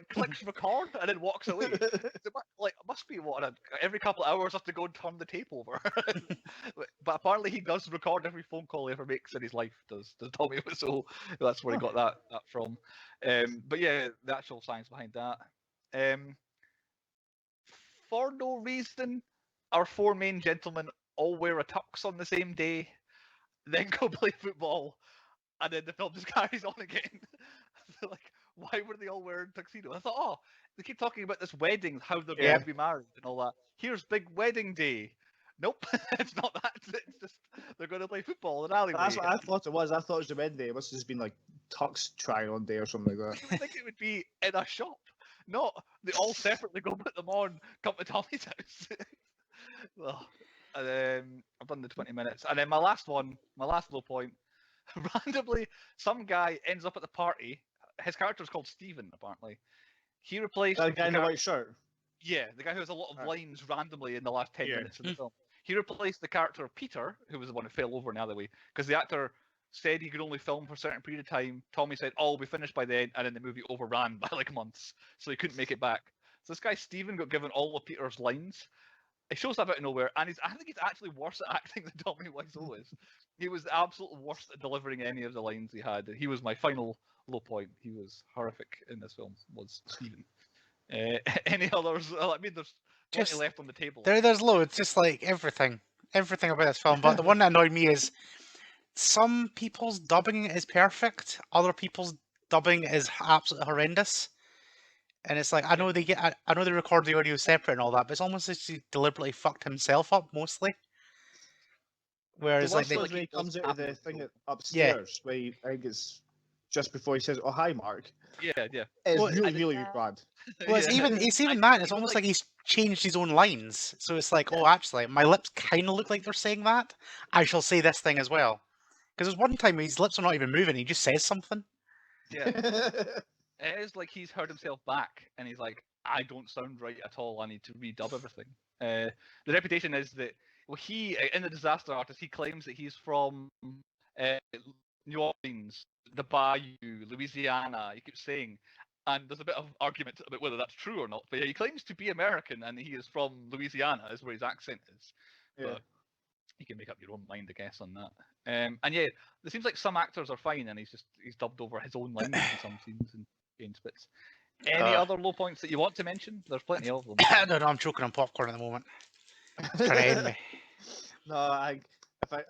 clicks record and then walks away. It must be every couple of hours have to go and turn the tape over. But apparently he does record every phone call he ever makes in his life. Does Tommy? So that's where he got that from. But yeah, the actual science behind that. For no reason, our four main gentlemen all wear a tux on the same day, then go play football, and then the film just carries on again. Why were they all wearing tuxedos? I thought, they keep talking about this wedding, how they're going to be married and all that. Here's big wedding day. Nope, it's not that. It's just they're going to play football in an alleyway. That's what I thought it was. I thought it was the wedding day. It must have just been like tux try-on day or something like that. You would think it would be in a shop. Not they all separately go put them on, come to Tommy's house. I've done the 20 minutes. And then my last low point, randomly, some guy ends up at the party. His character is called Steven, apparently. He replaced... That guy in the white shirt? Yeah, the guy who has a lot of lines randomly in the last 10 minutes of the film. He replaced the character of Peter, who was the one who fell over in the alleyway, because the actor said he could only film for a certain period of time. Tommy said, we'll be finished by then, and then the movie overran by months, so he couldn't make it back. So this guy Steven got given all of Peter's lines. It shows up out of nowhere, and I think he's actually worse at acting than Tommy Wiseau is. He was the absolute worst at delivering any of the lines he had. He was my final low point. He was horrific in this film, was Steven. Any others? I mean, there's plenty left on the table. There's loads, just like everything about this film. But the one that annoyed me is some people's dubbing is perfect, other people's dubbing is absolutely horrendous. And it's like I know I know they record the audio separate and all that, but it's almost as if he deliberately fucked himself up mostly. The Whereas like worst they, was when he Like, he comes does out of the cameos, thing though. upstairs, where I think it's just before he says, "Oh hi, Mark." Yeah, yeah. It's Well, really, And really bad. well, it's yeah. even I- that. It's even almost like like he's changed his own lines. So it's like, oh, actually, my lips kind of look like they're saying that. I shall say this thing as well. Because there's one time where his lips are not even moving. He just says something. yeah. It is like he's heard himself back, and he's like, "I don't sound right at all. I need to redub everything." The reputation is that well, he in the Disaster Artist, he claims that he's from uh, New Orleans, the Bayou, Louisiana. He keeps saying, and there's a bit of argument about whether that's true or not. But yeah, he claims to be American, and he is from Louisiana, is where his accent is. Yeah. But you can make up your own mind, I guess, on that. And yeah, it seems like some actors are fine, and he's dubbed over his own language in some scenes and gains bits. Any other low points that you want to mention? There's plenty of them. I don't know. I'm choking on popcorn at the moment. It's trying to end me. No,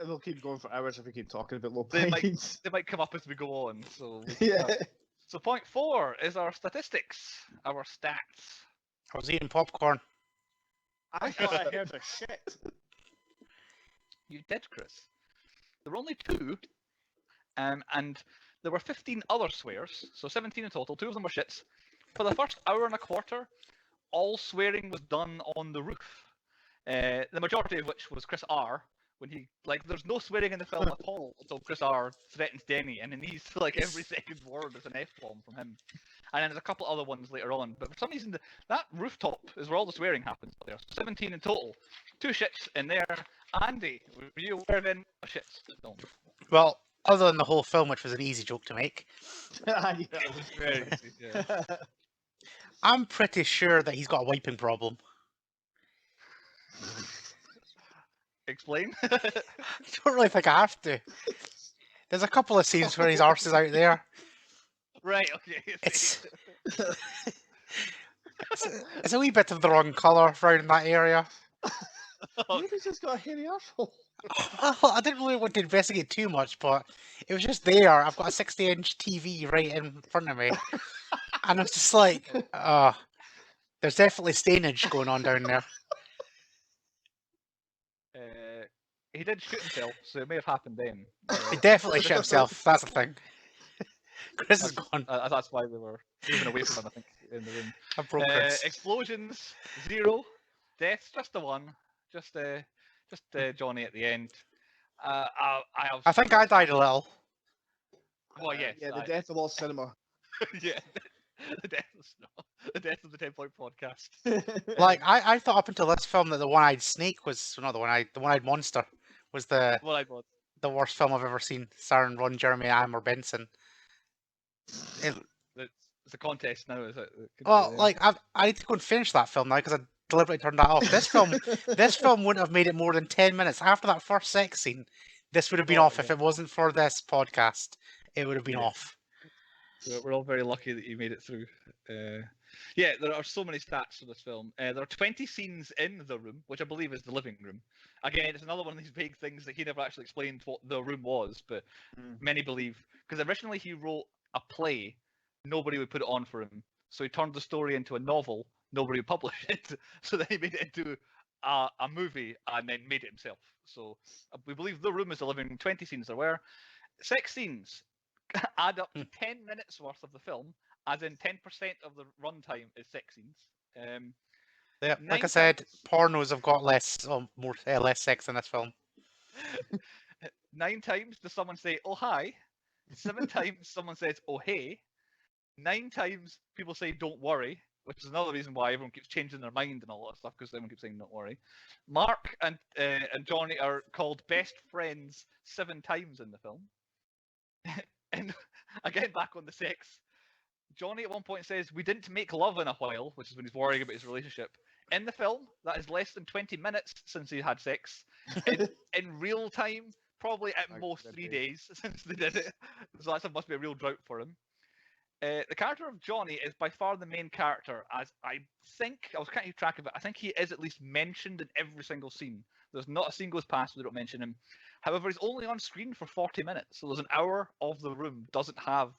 we'll keep going for hours if we keep talking about low They points. might come up as we go on. So Yeah. So point 4 is our statistics, our stats. I was eating popcorn. I thought I heard a shit. You did, Chris. There were only 2, and there were 15 other swears, so 17 in total. 2 of them were shits. For the first hour and a quarter, all swearing was done on the roof. The majority of which was Chris R. When he there's no swearing in the film at all until Chris R. threatens Denny, and then he's like every second word is an F bomb from him. And then there's a couple other ones later on, but for some reason that rooftop is where all the swearing happens up there. So 17 in total, 2 shits in there. Andy, were you aware of any shits? No. Well, other than the whole film, which was an easy joke to make, It was very easy. Yeah. I'm pretty sure that he's got a wiping problem. Explain. I don't really think I have to. There's a couple of scenes where his arse is out there. Right. Okay. It's it's a wee bit of the wrong colour around that area. Maybe he's just got a hairy asshole. Well, I didn't really want to investigate too much, but it was just there. I've got a 60-inch TV right in front of me, and I was just like, there's definitely stainage going on down there. He did shoot himself, so it may have happened then. He definitely shit himself. That's the thing. Chris is gone. That's why we were moving away from him, I think, in the room. I broke Chris. Explosions, 0. Deaths, just the 1. Just Johnny at the end. I think I died a little. Well, yes. Yeah, the death of all cinema. Yeah. The death of the 10-point podcast. Like I thought up until this film that the one-eyed snake was the one-eyed monster was the worst film I've ever seen, starring Ron Jeremy and Amber Benson. It's a contest now, is it? Well, like I need to go and finish that film now because I deliberately turned that off. This film wouldn't have made it more than 10 minutes after that first sex scene. This would have been off if it wasn't for this podcast. It would have been off. We're all very lucky that you made it through. Yeah, there are so many stats for this film. There are 20 scenes in the room, which I believe is the living room. Again, it's another one of these vague things that he never actually explained what the room was, but many believe because originally he wrote a play, nobody would put it on for him, so he turned the story into a novel. Nobody would publish it, so then he made it into a movie and then made it himself. So we believe the room is the living room. 20 scenes there were. Sex scenes add up to 10 minutes worth of the film, as in 10% of the runtime is sex scenes. Yeah, like I said, pornos have got less sex in this film. 9 times does someone say "oh hi," 7 times someone says "oh hey," 9 times people say "don't worry," which is another reason why everyone keeps changing their mind and all that stuff, because everyone keeps saying "don't worry." Mark and Johnny are called best friends 7 times in the film. And again, back on the sex, Johnny at one point says, "we didn't make love in a while," which is when he's worrying about his relationship. In the film, that is less than 20 minutes since he had sex. In real time, probably at most 3 days since they did it. So that must be a real drought for him. The character of Johnny is by far the main character, as I think, I was trying to keep track of it, I think he is at least mentioned in every single scene. There's not a scene goes past where they don't mention him. However, he's only on screen for 40 minutes, so there's an hour of the room doesn't have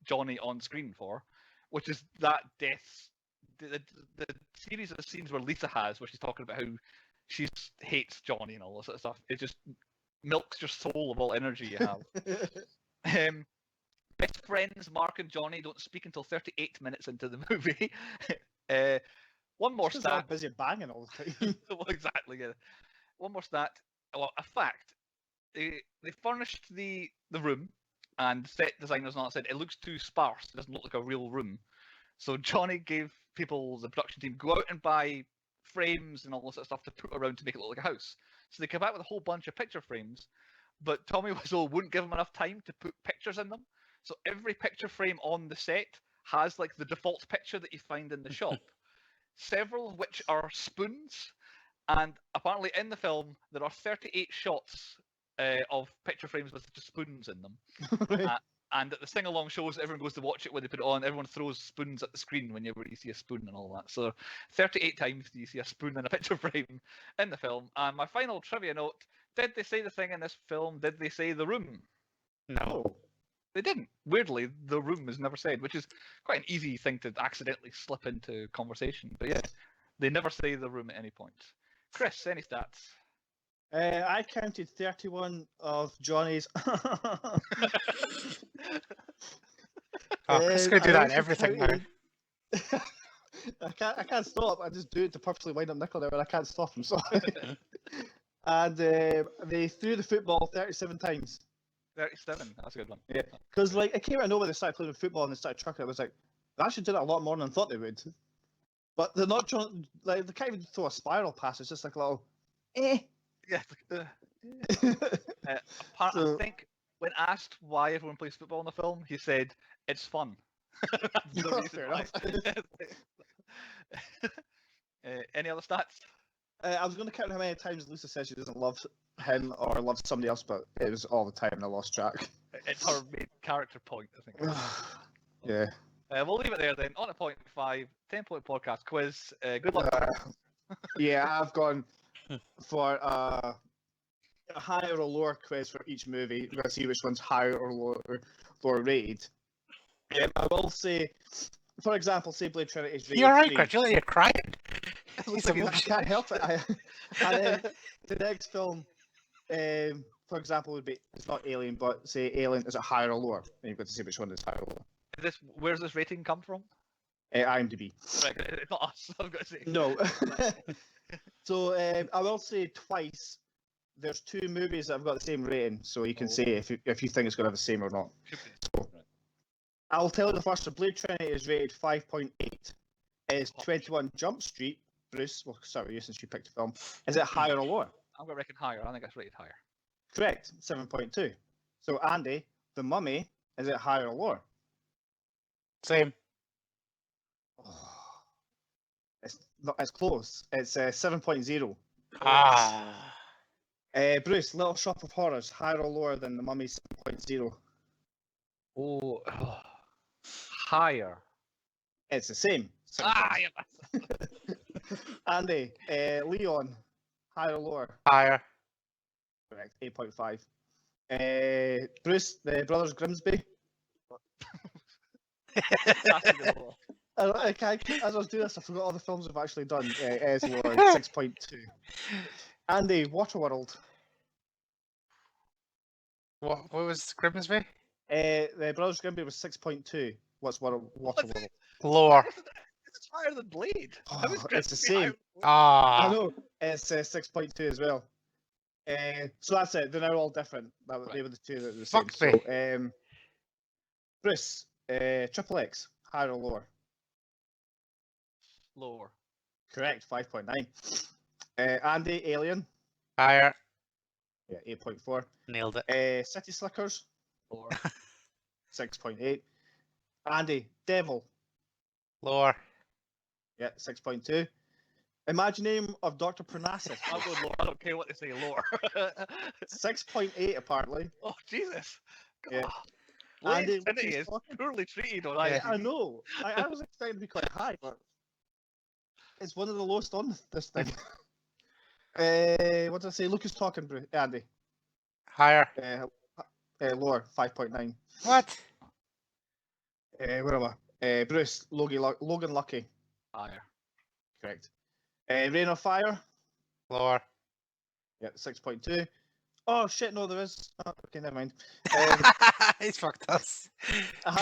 Johnny on screen for, which is that death's the series of scenes where Lisa has, where she's talking about how she hates Johnny and all this sort of stuff, it just milks your soul of all energy you have. Best friends Mark and Johnny don't speak until 38 minutes into the movie. One more Because they're all stat. busy banging all the time. Well, exactly. Yeah. One more stat. Well, a fact. They furnished the room, and set designers and all that said it looks too sparse. It doesn't look like a real room. So Johnny gave people, the production team, go out and buy frames and all this sort of stuff to put around to make it look like a house. So they came out with a whole bunch of picture frames, but Tommy Wiseau wouldn't give them enough time to put pictures in them. So every picture frame on the set has like the default picture that you find in the shop, several of which are spoons. And apparently in the film there are 38 shots of picture frames with just spoons in them. Right. And at the sing-along shows, everyone goes to watch it when they put it on. Everyone throws spoons at the screen whenever you see a spoon and all that. So 38 times do you see a spoon in a picture frame in the film. And my final trivia note, did they say the thing in this film? Did they say the room? No. They didn't. Weirdly, the room is never said, which is quite an easy thing to accidentally slip into conversation. But yeah, they never say the room at any point. Chris, any stats? I counted 31 of Johnny's. Oh, Chris is going to do I that in also everything now. counted- I can't stop. I just do it to purposely wind up Nickel there, but I can't stop him. Sorry. And they threw the football 37 times. 37. That's a good one. Yeah, because like it came out of nowhere. They started playing football and they started trucking. I was like, they actually did it a lot more than I thought they would. But they're not trying. Like they can't even throw a spiral pass. It's just like a little. Eh. Yeah. I So- think when asked why everyone plays football in the film, he said, it's fun. That's the Oh, reason fair why. Any other stats? I was going to count how many times Lisa says she doesn't love him or love somebody else, but it was all the time and I lost track. It's her main character point, I think. Yeah. We'll leave it there then. On to point 5, 10-point podcast quiz. Good luck. Yeah, I've gone for a higher or lower quiz for each movie. We're going to see which one's higher or lower rated. I will say, for example, say Blade Trinity is rated You're right, 3. Chris. You're crying. Looks He's like he's I emotional. can't help it. And then the next film, for example, would be, it's not Alien, but say Alien, is it higher or lower? And you've got to see which one is higher or lower. Where's this rating come from? IMDb. Right, it's not us, I've got to say. No. So I will say twice. There's 2 movies that have got the same rating, so you can say if you think it's going to have the same or not. So, I'll tell you the first one. Blade Trinity is rated 5.8. Is 21 Jump Street, Bruce? Well, sorry, since you picked a film. Is it higher or lower? I'm going to reckon higher. I think it's rated higher. Correct, 7.2. So Andy, The Mummy, is it higher or lower? Same. It's close. It's 7.0. Ah. Bruce, Little Shop of Horrors, higher or lower than The Mummy 7.0? Oh, higher. It's the same. Yeah. Andy, Leon, higher or lower? Higher. Correct, 8.5. Bruce, the Brothers Grimsby. As I was doing this, I forgot all the films I've actually done. As lower, 6.2. Andy, Waterworld. What was Grimsby? The Brothers Grimsby was 6.2. What's Waterworld? Lower. It's higher than Blade. Oh, How is it's the Grimsby higher same. than Blade? Ah. I know, it's 6.2 as well. So that's it. They're now all different. They were the 2 that were the same. Fuck me. So, Bruce, Triple X, higher or lower? Lower. Correct, 5.9. Andy, Alien. Higher. Yeah, 8.4. Nailed it. City Slickers, Lower. 6.8. Andy, Devil. Lower. Yeah, 6.2. Imaginarium of Dr. Parnassus. I'll go lower. I don't care what they say. Lower. 6.8 apparently. Oh Jesus. Yeah. Blade Andy, Trinity he's is talking. poorly treated on Yeah. IMDb. I know. I was expecting to be quite high, but it's one of the lowest on this thing. What did I say? Lucas talking, Andy. Higher. Lower, 5.9. What? Where am I? Bruce, Logan Lucky. Higher. Correct. Rain of Fire. Lower. Yeah, 6.2. Oh shit! No, there is. Oh, okay, never mind. He's fucked us.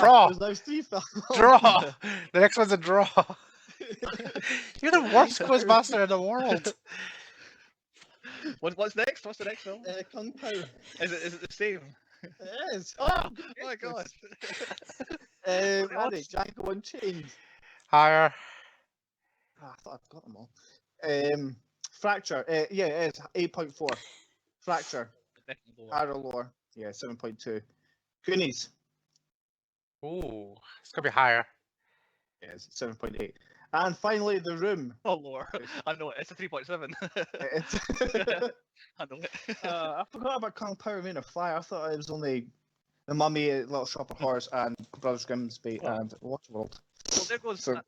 Draw. Draw. There's now 3 films. Draw. The next one's a draw. You're the worst quizmaster in the world. What's next? What's the next film? Kung Pao. Is it the same? It is. Oh my god. Andy, Django Unchained. Higher. Ah, I thought I've got them all. Fracture. Yeah, it is 8.4. Fracture. Definitely lower. Higher or lower? Yeah, 7.2. Goonies. Ooh, it's gonna be higher. Yes, 7.8. And finally, The Room. Oh, lower. I know it. It's a 3.7. It's I know it. I forgot about Kung Pao Rain of Fire. I thought it was only The Mummy, Little Shop of Horrors, and Brothers Grimsby and Waterworld. Well, there goes. So-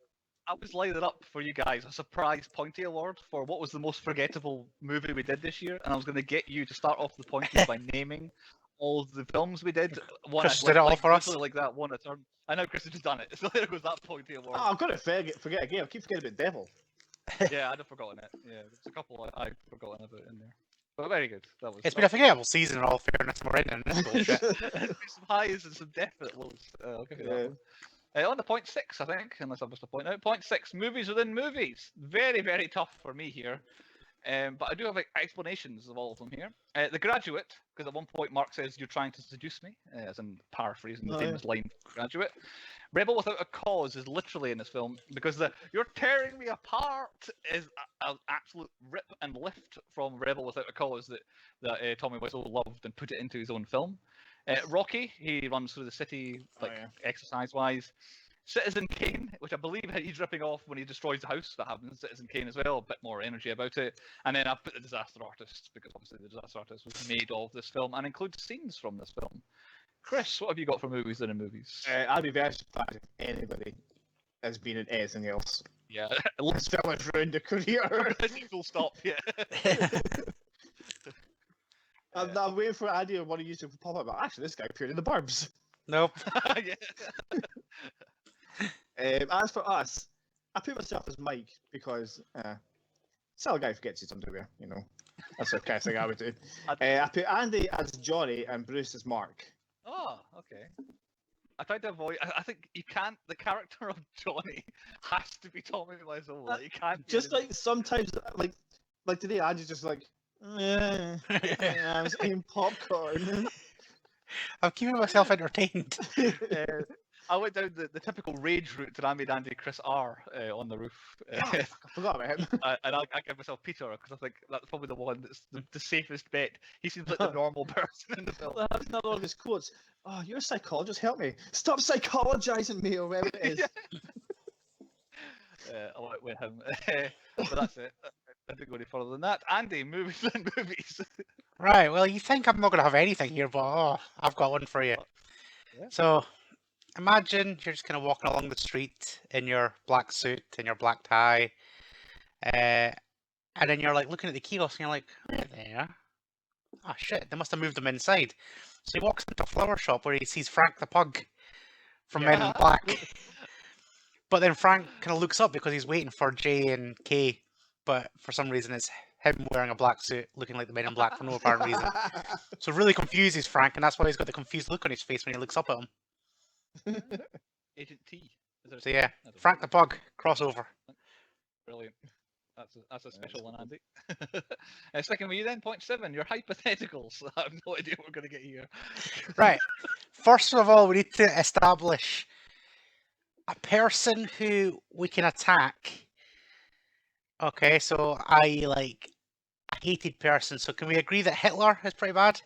I was lining up for you guys a surprise Pointy Award for what was the most forgettable movie we did this year, and I was going to get you to start off the Pointies by naming all the films we did. Chris did it all for us. Like that, one a turn. I know Chris has just done it. So there goes that Pointy Award. Oh, I've got to forget again. I keep forgetting about Devil. Yeah, I'd have forgotten it. Yeah, there's a couple I'd forgotten about in there. But very good. That was. It's been a forgettable season in all fairness. We're in this bullshit. There's been some highs and some definite lows. I'll give you that one. On the 0.6, I think, unless I missed a point out. 0.6, movies within movies. Very, very tough for me here. But I do have explanations of all of them here. The Graduate, because at one point Mark says, "You're trying to seduce me," as in paraphrasing the famous line from The Graduate. Rebel Without a Cause is literally in this film, because the "you're tearing me apart" is an absolute rip and lift from Rebel Without a Cause that Tommy Wiseau loved and put it into his own film. Rocky, he runs through the city, exercise-wise. Citizen Kane, which I believe he's ripping off when he destroys the house. That happens in Citizen Kane as well, a bit more energy about it. And then I've put The Disaster Artist, because obviously The Disaster Artist was made of this film and includes scenes from this film. Chris, what have you got for movies within movies? I'd be very surprised if anybody has been in anything else. Yeah, This film has ruined a career. full stop, yeah. I'm waiting for Andy or one of you to pop up. Actually, this guy appeared in The Burbs. Nope. Yeah. As for us, I put myself as Mike because still a guy forgets his underwear, you know. That's the kind of thing I would do. I put Andy as Johnny and Bruce as Mark. Oh, okay. I tried to avoid. I think you can't. The character of Johnny has to be Tommy Wiseau. Like, you can't. Just like sometimes, like today, Andy's just like, I was eating popcorn. I'm keeping myself entertained. I went down the typical rage route and I made Andy Chris R on the roof. I forgot about him. And I give myself Peter because I think that's probably the one that's the safest bet. He seems like the normal person in the film. Well, that's another one of his quotes. Oh, you're a psychologist, help me. Stop psychologizing me or whatever it is. I went with him. But that's it. I didn't go any further than that. Andy, movies and movies. Right, well, you think I'm not going to have anything here, but I've got one for you. Yeah. So, imagine you're just kind of walking along the street in your black suit and your black tie, and then you're like looking at the kiosk and you're like, "Right there. Oh shit, they must have moved them inside." So he walks into a flower shop where he sees Frank the pug from Men in Black. But then Frank kind of looks up because he's waiting for J and K, but for some reason it's him wearing a black suit, looking like the Men in Black for no apparent reason. So it really confuses Frank, and that's why he's got the confused look on his face when he looks up at him. Agent T. So yeah, Frank the pug, crossover. Brilliant. That's a special one, Andy. Sticking with you then, 0.7, your hypotheticals. I have no idea what we're going to get here. Right. First of all, we need to establish a person who we can attack. Okay, so I like a hated person. So can we agree that Hitler is pretty bad?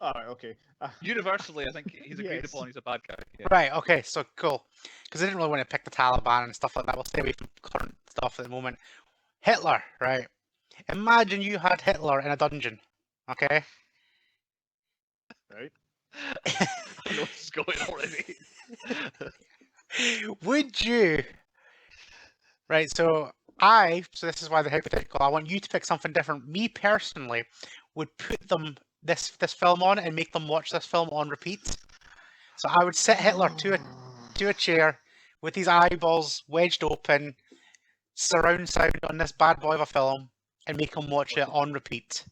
Alright, okay. Universally, I think he's agreed Yes. upon he's a bad guy. Yeah. Right, okay, so cool. Because I didn't really want to pick the Taliban and stuff like that. We'll stay away from current stuff at the moment. Hitler, right? Imagine you had Hitler in a dungeon, okay? Right. I know this is going already. Would you? Right, so this is why the hypothetical, I want you to pick something different. Me personally would put them this film on and make them watch this film on repeat. So I would sit Hitler to a chair with his eyeballs wedged open surround sound on this bad boy of a film and make him watch it on repeat,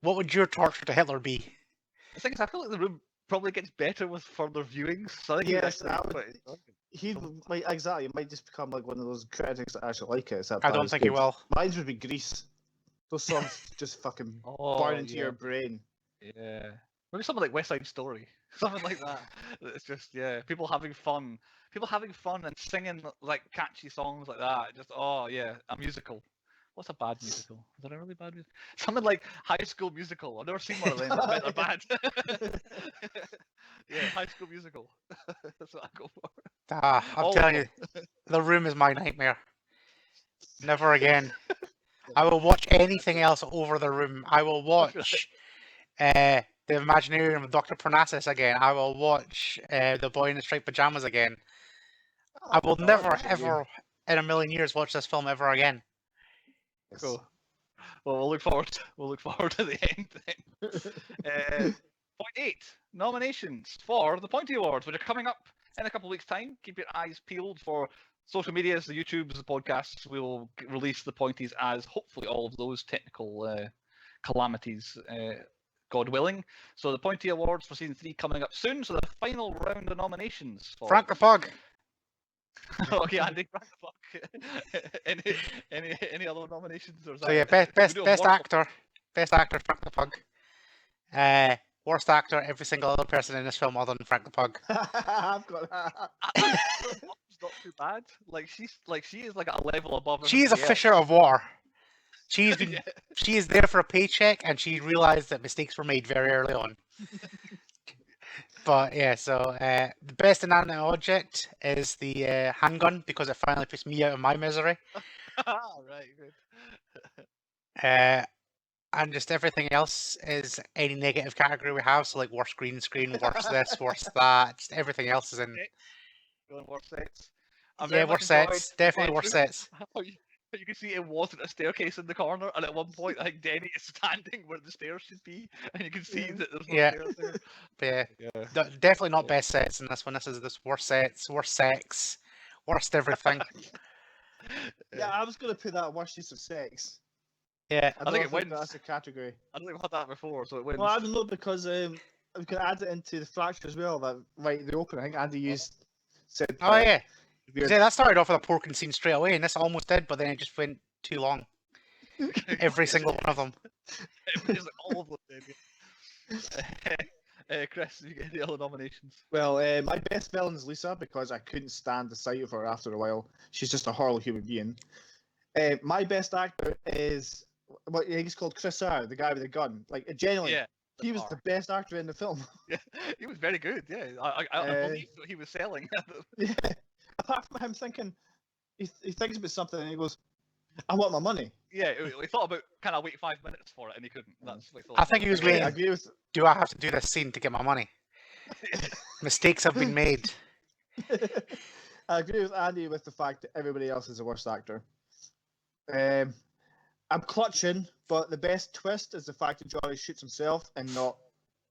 what would your torture to Hitler be? The thing is, I feel like the room probably gets better with further viewings. So I think Yes, he'd that would- quite- He might exactly. It might just become like one of those critics that actually like it. Except I that don't it's think he good. will. Mine would be Grease. Those songs just fucking burn into your brain. Yeah. Maybe something like West Side Story. Something like that. It's just, yeah, people having fun. People having fun and singing like catchy songs like that. Just, oh yeah, a musical. What's a bad musical? Is there a really bad musical? Something like High School Musical. I've never seen one of them, but I bet they're bad. Yeah, High School Musical. That's what I go for. I'm All telling of you, The Room is my nightmare. Never again. I will watch anything else over The Room. I will watch The Imaginarium of Dr. Parnassus again. I will watch The Boy in the Striped Pajamas again. I will never, ever, in a million years, watch this film ever again. Cool. Well, we'll look forward. We'll look forward to the end then. Point 8: nominations for the Pointy Awards, which are coming up in a couple of weeks' time. Keep your eyes peeled for social medias, the YouTubes, the podcasts. We will release the Pointies as hopefully all of those technical calamities, God willing. So the Pointy Awards for season 3 coming up soon. So the final round of nominations for Frank the Pug. okay, Andy, Frank the Pug. any other nominations? Or is So that yeah, it? best We do have best one for- actor, Frank the Pug. Worst actor, every single other person in this film other than Frank the Pug. I've got that. It's not too bad. Like she is like a level above. She is a everybody fisher else. of war. She's been, Yeah. she is there for a paycheck, and she realised that mistakes were made very early on. But yeah, so the best inanimate object is the handgun because it finally puts me out of my misery. Right, good. And just everything else is any negative category we have. So like worst green screen, worst this, worst that. Just everything else is in. Going worst sets. I Yeah, very much worst sets. enjoyed Definitely going worst through sets. how you can see it wasn't a staircase in the corner, and at one point, I think Denny is standing where the stairs should be, and you can see that there's no Yeah. stairs there. But yeah, Yeah. definitely not Yeah. best sets in this one. This is this worst sets, worst sex, worst everything. Yeah, I was gonna put that worst use of sex. Yeah. I think don't it wins. that's a category. I don't think we've had that before, so it wins. Well, I don't know because we can add it into the fracture as well. That right in the opening, I think Andy said. Oh yeah. weird- Yeah, that started off with a porking scene straight away, and this almost did, but then it just went too long. Every single one of them. It's like all of them. Chris, have you get any other nominations? Well, my best villain is Lisa because I couldn't stand the sight of her after a while. She's just a horrible human being. My best actor is what I think he's called Chris R, the guy with the gun. Like genuinely, Yeah, he was the best actor in the film. yeah, he was very good. Yeah, I believe what he was selling. Yeah. Apart from him thinking, he thinks about something and he goes, "I want my money." Yeah, he thought about kind of wait 5 minutes for it, and he couldn't. That's what he thought. I think he was I waiting. agree with. Do I have to do this scene to get my money? Mistakes have been made. I agree with Andy with the fact that everybody else is the worst actor. I'm clutching, but the best twist is the fact that Johnny shoots himself and not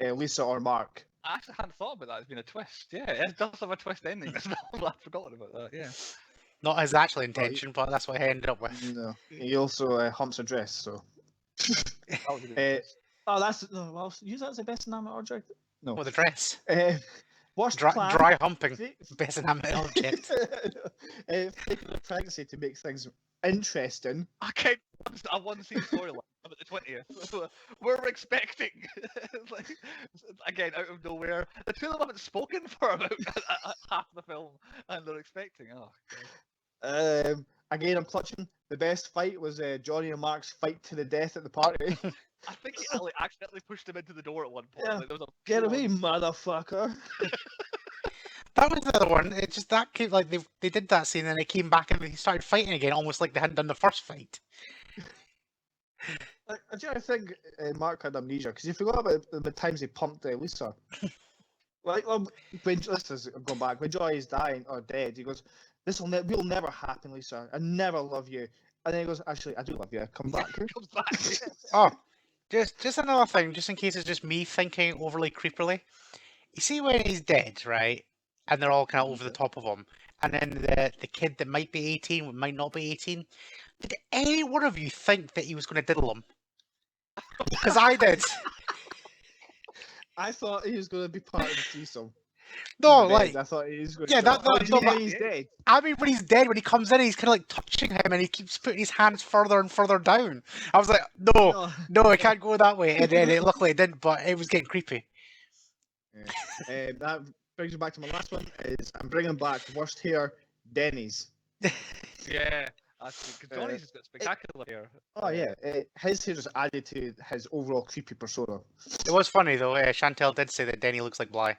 Lisa or Mark. I actually hadn't thought about that as being a twist. Yeah, it does have a twist ending. I've forgotten about that. Yeah. Not his actual intention, but that's what he ended up with. No, he also humps a dress. So. That was a good twist. That's no. Well, use that as the best inanimate object. No. With the dress. Worst Dry, plan. dry humping. Fake- Best inanimate object. Faking a pregnancy to make things interesting. I want to see the storyline about the 20th. We're expecting, like, again, out of nowhere. The two of them haven't spoken for about half the film, and they're expecting. Oh, God. Again, I'm clutching. The best fight was Johnny and Mark's fight to the death at the party. I think he accidentally pushed him into the door at one point. Yeah. Like, there was a Get full-on- away, motherfucker! That was the other one. It just that came like they did that scene and they came back and they started fighting again, almost like they hadn't done the first fight. I think Mark had amnesia because he forgot about the times he pumped Lisa. Like when this is going back when Joy is dying or dead, he goes, "This will never happen, Lisa. I never love you." And then he goes, "Actually, I do love you. Come back." comes back. Oh, just another thing, just in case it's just me thinking overly creepily. You see when he's dead, right? And they're all kind of over the top of him, and then the kid that might be 18 might not be 18. Did any one of you think that he was going to diddle him? Because I did. I thought he was going to be part of the threesome. No, In the like end, I thought he was going yeah, to. that- Oh, that- did you no, mean but- he's dead? I mean, when he's dead, when he comes in, he's kind of like touching him, and he keeps putting his hands further and further down. I was like, no, I can't go that way. And then luckily it didn't, but it was getting creepy. Yeah. That brings me back to my last one. Is I'm bringing back worst hair, Denny's. Yeah, that's because Johnny's has got spectacular hair. Oh yeah, his hair just added to his overall creepy persona. It was funny though. Chantel did say that Denny looks like Bly.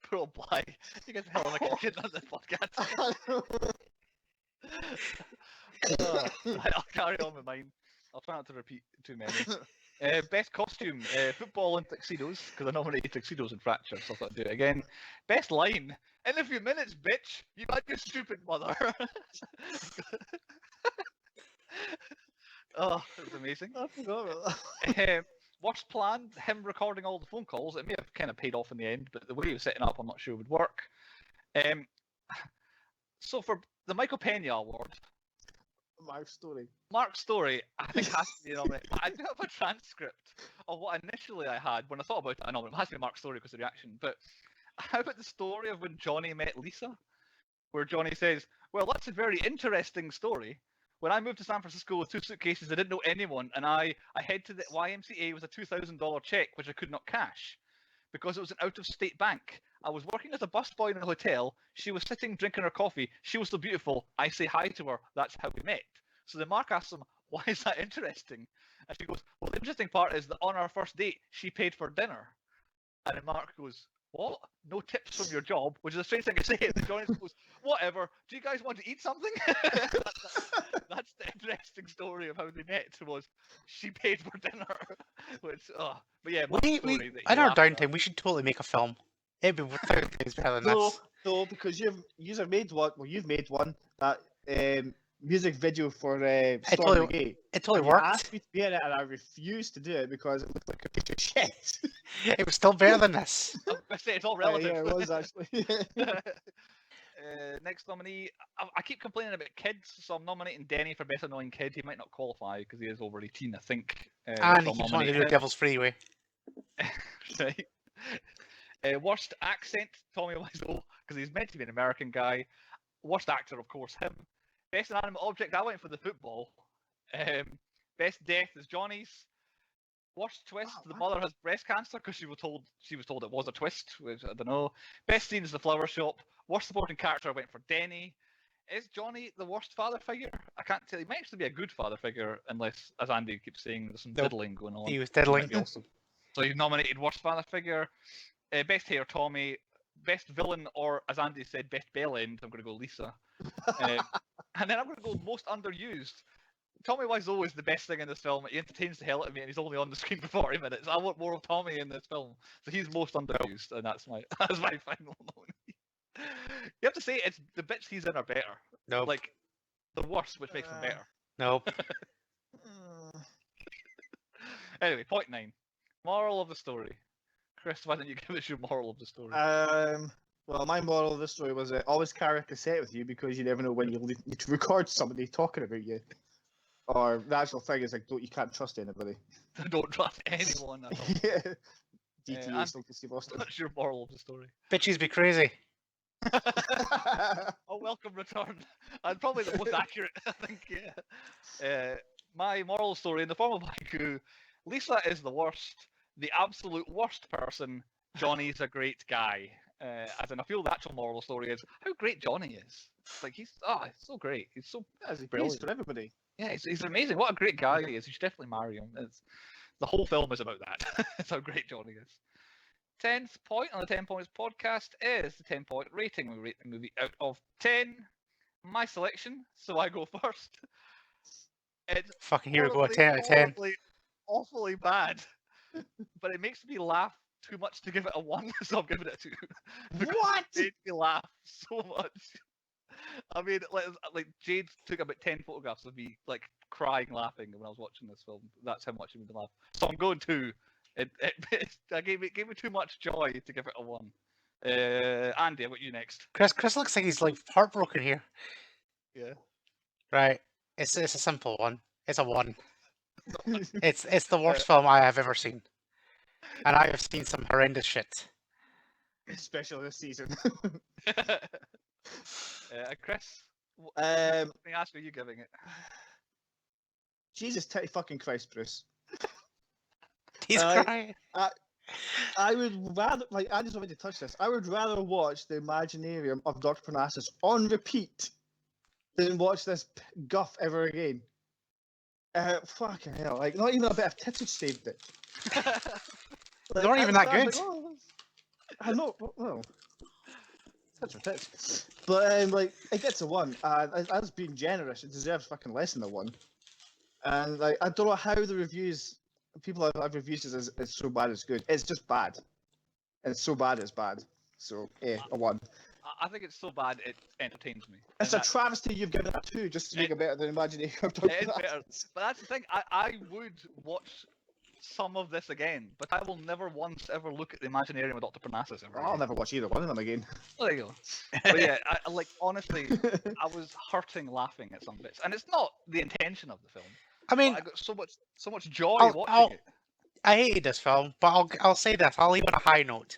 Poor old Bly. You guys hell like a kid on this podcast. I'll carry on with mine. I'll try not to repeat too many. Best costume, football and tuxedos, because I nominated tuxedos and fracture, so I thought I'd do it again. Best line, in a few minutes, bitch, you got your stupid mother. Oh, it was amazing. I forgot about that. Worst plan, him recording all the phone calls. It may have kind of paid off in the end, but the way he was setting up, I'm not sure would work. So for the Michael Pena Award, Mark's story, I think has to be nominated. I do have a transcript of what initially I had when I thought about it. I know it has to be Mark's story because of the reaction, but how about the story of when Johnny met Lisa? Where Johnny says, well, that's a very interesting story. When I moved to San Francisco with 2 suitcases, I didn't know anyone, and I head to the YMCA with a $2,000 check, which I could not cash because it was an out-of-state bank. I was working as a busboy in a hotel. She was sitting drinking her coffee. She was so beautiful. I say hi to her. That's how we met. So then Mark asks him, why is that interesting? And she goes, well, the interesting part is that on our first date, she paid for dinner. And then Mark goes, what? No tips from your job? Which is a strange thing to say. And Johnny goes, whatever. Do you guys want to eat something? That's the interesting story of how they met. Was she paid for dinner? Which, but yeah, Mark's story that he in our laughed at. downtime, we should totally make a film. It'd be 1,000 times better than this. No, because you've made one. Well, you've made one that music video for Storm totally- the Gate. It totally And you worked. asked me to be in it, and I refused to do it because it looked like a piece of shit. It was still better than this. I say it's all relative. Yeah, it was actually. Next nominee, I keep complaining about kids, so I'm nominating Denny for best annoying kid. He might not qualify because he is over 18, I think. And so he I'm keeps wanting to nominating do him. Devil's Freeway. Right. Worst accent, Tommy Wiseau, because he's meant to be an American guy. Worst actor, of course, him. Best inanimate object, I went for the football. Best death is Johnny's. Worst twist, Oh, the what? mother has breast cancer because she was told it was a twist, which I don't know. Best scene is the flower shop. Worst supporting character, I went for Denny. Is Johnny the worst father figure? I can't tell. He might actually be a good father figure, unless, as Andy keeps saying, there's some Nope. diddling going on. He was He might diddling. be also. So he's nominated worst father figure. Best hair, Tommy. Best villain, or as Andy said, best bell end. I'm going to go Lisa. And then I'm going to go most underused. Tommy Wiseau is the best thing in this film. He entertains the hell out of me, and he's only on the screen for 40 minutes. I want more of Tommy in this film, so he's most underused, and that's my final nominee. You have to say it's the bits he's in are better. Nope. Like the worst, which makes them better. Nope. Anyway, point 9. Moral of the story. Chris, why don't you give us your moral of the story? Well, my moral of the story was always carry a cassette with you because you never know when you need to record somebody talking about you. Or the actual thing is like, you can't trust anybody. Don't trust anyone at all. Yeah. and- GTA still to see Boston. What's your moral of the story? Bitches be crazy. A welcome return. And probably the most accurate, I think, yeah. My moral story in the form of haiku, Lisa is the worst, the absolute worst person, Johnny's a great guy. As in, I feel the actual moral story is how great Johnny is. Like, he's so great. He's so He's brilliant. for everybody. Yeah, he's amazing. What a great guy he is. You should definitely marry him. The whole film is about that. It's how great Johnny is. 10th point on the 10 Points podcast is the 10-point rating. We rate the movie out of 10. My selection, so I go first. It's Fucking here we go. A horribly, 10 out of 10. awfully bad. But it makes me laugh too much to give it a 1, so I'm giving it a 2. Because What? It made me laugh so much. I mean, like Jade took about 10 photographs of me like crying laughing when I was watching this film. That's how much it made me laugh. So I'm going 2. It gave me too much joy to give it a 1. Andy, how about you next? Chris looks like he's like heartbroken here. Yeah. Right. It's a simple one. It's a 1. It's the worst film I have ever seen, and I have seen some horrendous shit. Especially this season. Chris, um, let me ask, are you giving it? Jesus titty fucking Christ, Bruce. He's crying. I would rather, like, I just wanted to touch this. I would rather watch the Imaginarium of Dr. Parnassus on repeat than watch this guff ever again. Fucking hell! Like, not even a bit of tittage saved it. They weren't even that good. Like, oh, I know. Well, such a tits. But like, it gets a 1. As being generous, it deserves fucking less than a 1. And like, I don't know how the reviews, people have reviews as it's so bad it's good. It's just bad. It's so bad it's bad. So a 1. I think it's so bad it entertains me. It's a travesty you've given it a 2 just to make it better than Imaginarium of Dr. It is better, Parnassus. but that's the thing. I would watch some of this again, but I will never once ever look at the Imaginarium of Dr. Parnassus ever. I'll again. never watch either one of them again. There you go. But yeah, I like honestly, I was hurting laughing at some bits, and it's not the intention of the film. I mean, But I got so much joy I'll- watching it. I hated this film, but I'll say this. I'll leave on a high note.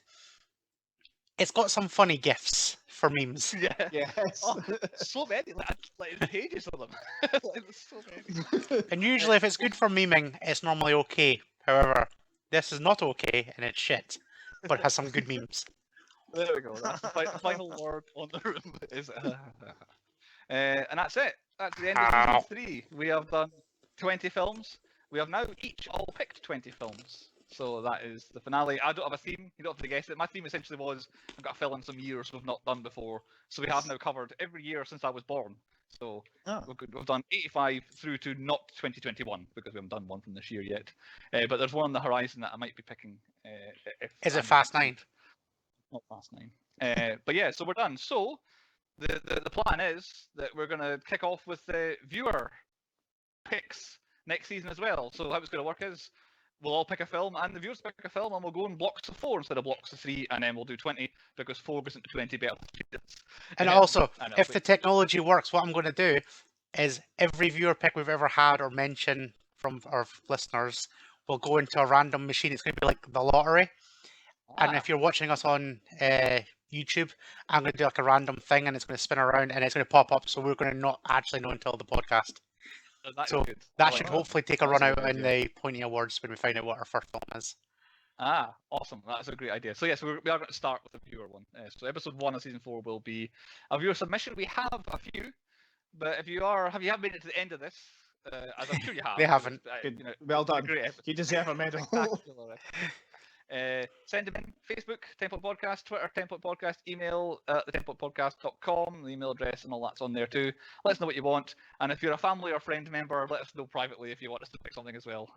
It's got some funny gifs for memes. Yeah. Yes. Oh, so many, like pages of them. Like, there's so many. And usually, if it's good for memeing, it's normally okay. However, this is not okay, and it's shit, but it has some good memes. There we go. That's the final word on the room. Is and that's it. That's the end of season 3. We have done 20 films. We have now each all picked 20 films. So that is the finale. I don't have a theme. You don't have to guess it. My theme essentially was I've got to fill in some years we've not done before. So we have now covered every year since I was born. So we've done 85 through to not 2021 because we haven't done one from this year yet. But there's one on the horizon that I might be picking. Is it Fast 9? Not Fast 9. But yeah, so we're done. So the plan is that we're going to kick off with the viewer picks next season as well. So how it's going to work is we'll all pick a film, and the viewers pick a film, and we'll go in blocks of 4 instead of blocks of 3, and then we'll do 20 because 4 goes into 20 better. And also, if the technology works, what I'm going to do is every viewer pick we've ever had or mentioned from our listeners will go into a random machine. It's going to be like the lottery. And if you're watching us on YouTube, I'm going to do like a random thing, and it's going to spin around, and it's going to pop up, so we're going to not actually know until the podcast. So that should hopefully take a run out in the Pointy Awards when we find out what our first film is. Awesome. That's a great idea. So yes, we are going to start with a viewer one. So episode 1 of season 4 will be a viewer submission. We have a few, but if you haven't made it to the end of this, as I'm sure you have. They haven't. Well done. You deserve a medal. Send them in Facebook, 10 Point Podcast, Twitter, 10 Point Podcast, email the10pointpodcast.com, the email address and all that's on there too. Let us know what you want, and if you're a family or friend member, let us know privately if you want us to pick something as well.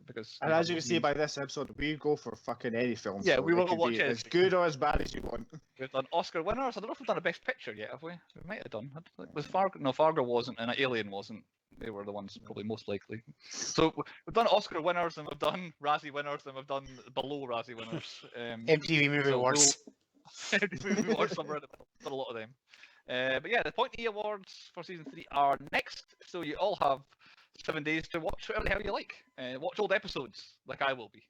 Because and as you can see by this episode, we go for fucking any film. Yeah, so we will watch it. As good or as bad as you want. We've done Oscar winners. I don't know if we've done a Best Picture yet, have we? We might have done. Was Fargo? No, Fargo wasn't, and Alien wasn't. They were the ones probably most likely. So we've done Oscar winners, and we've done Razzie winners, and we've done below Razzie winners. MTV Movie Awards. MTV Movie Awards somewhere in the middle. Done a lot of them. But yeah, the Pointy Awards for season 3 are next, so you all have 7 days to watch whatever the hell you like. Watch old episodes, like I will be,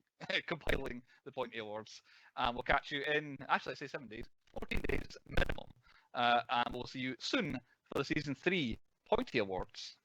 compiling the Pointy Awards. And we'll catch you in, actually I say 7 days, 14 days minimum. And we'll see you soon for the season 3 Pointy Awards.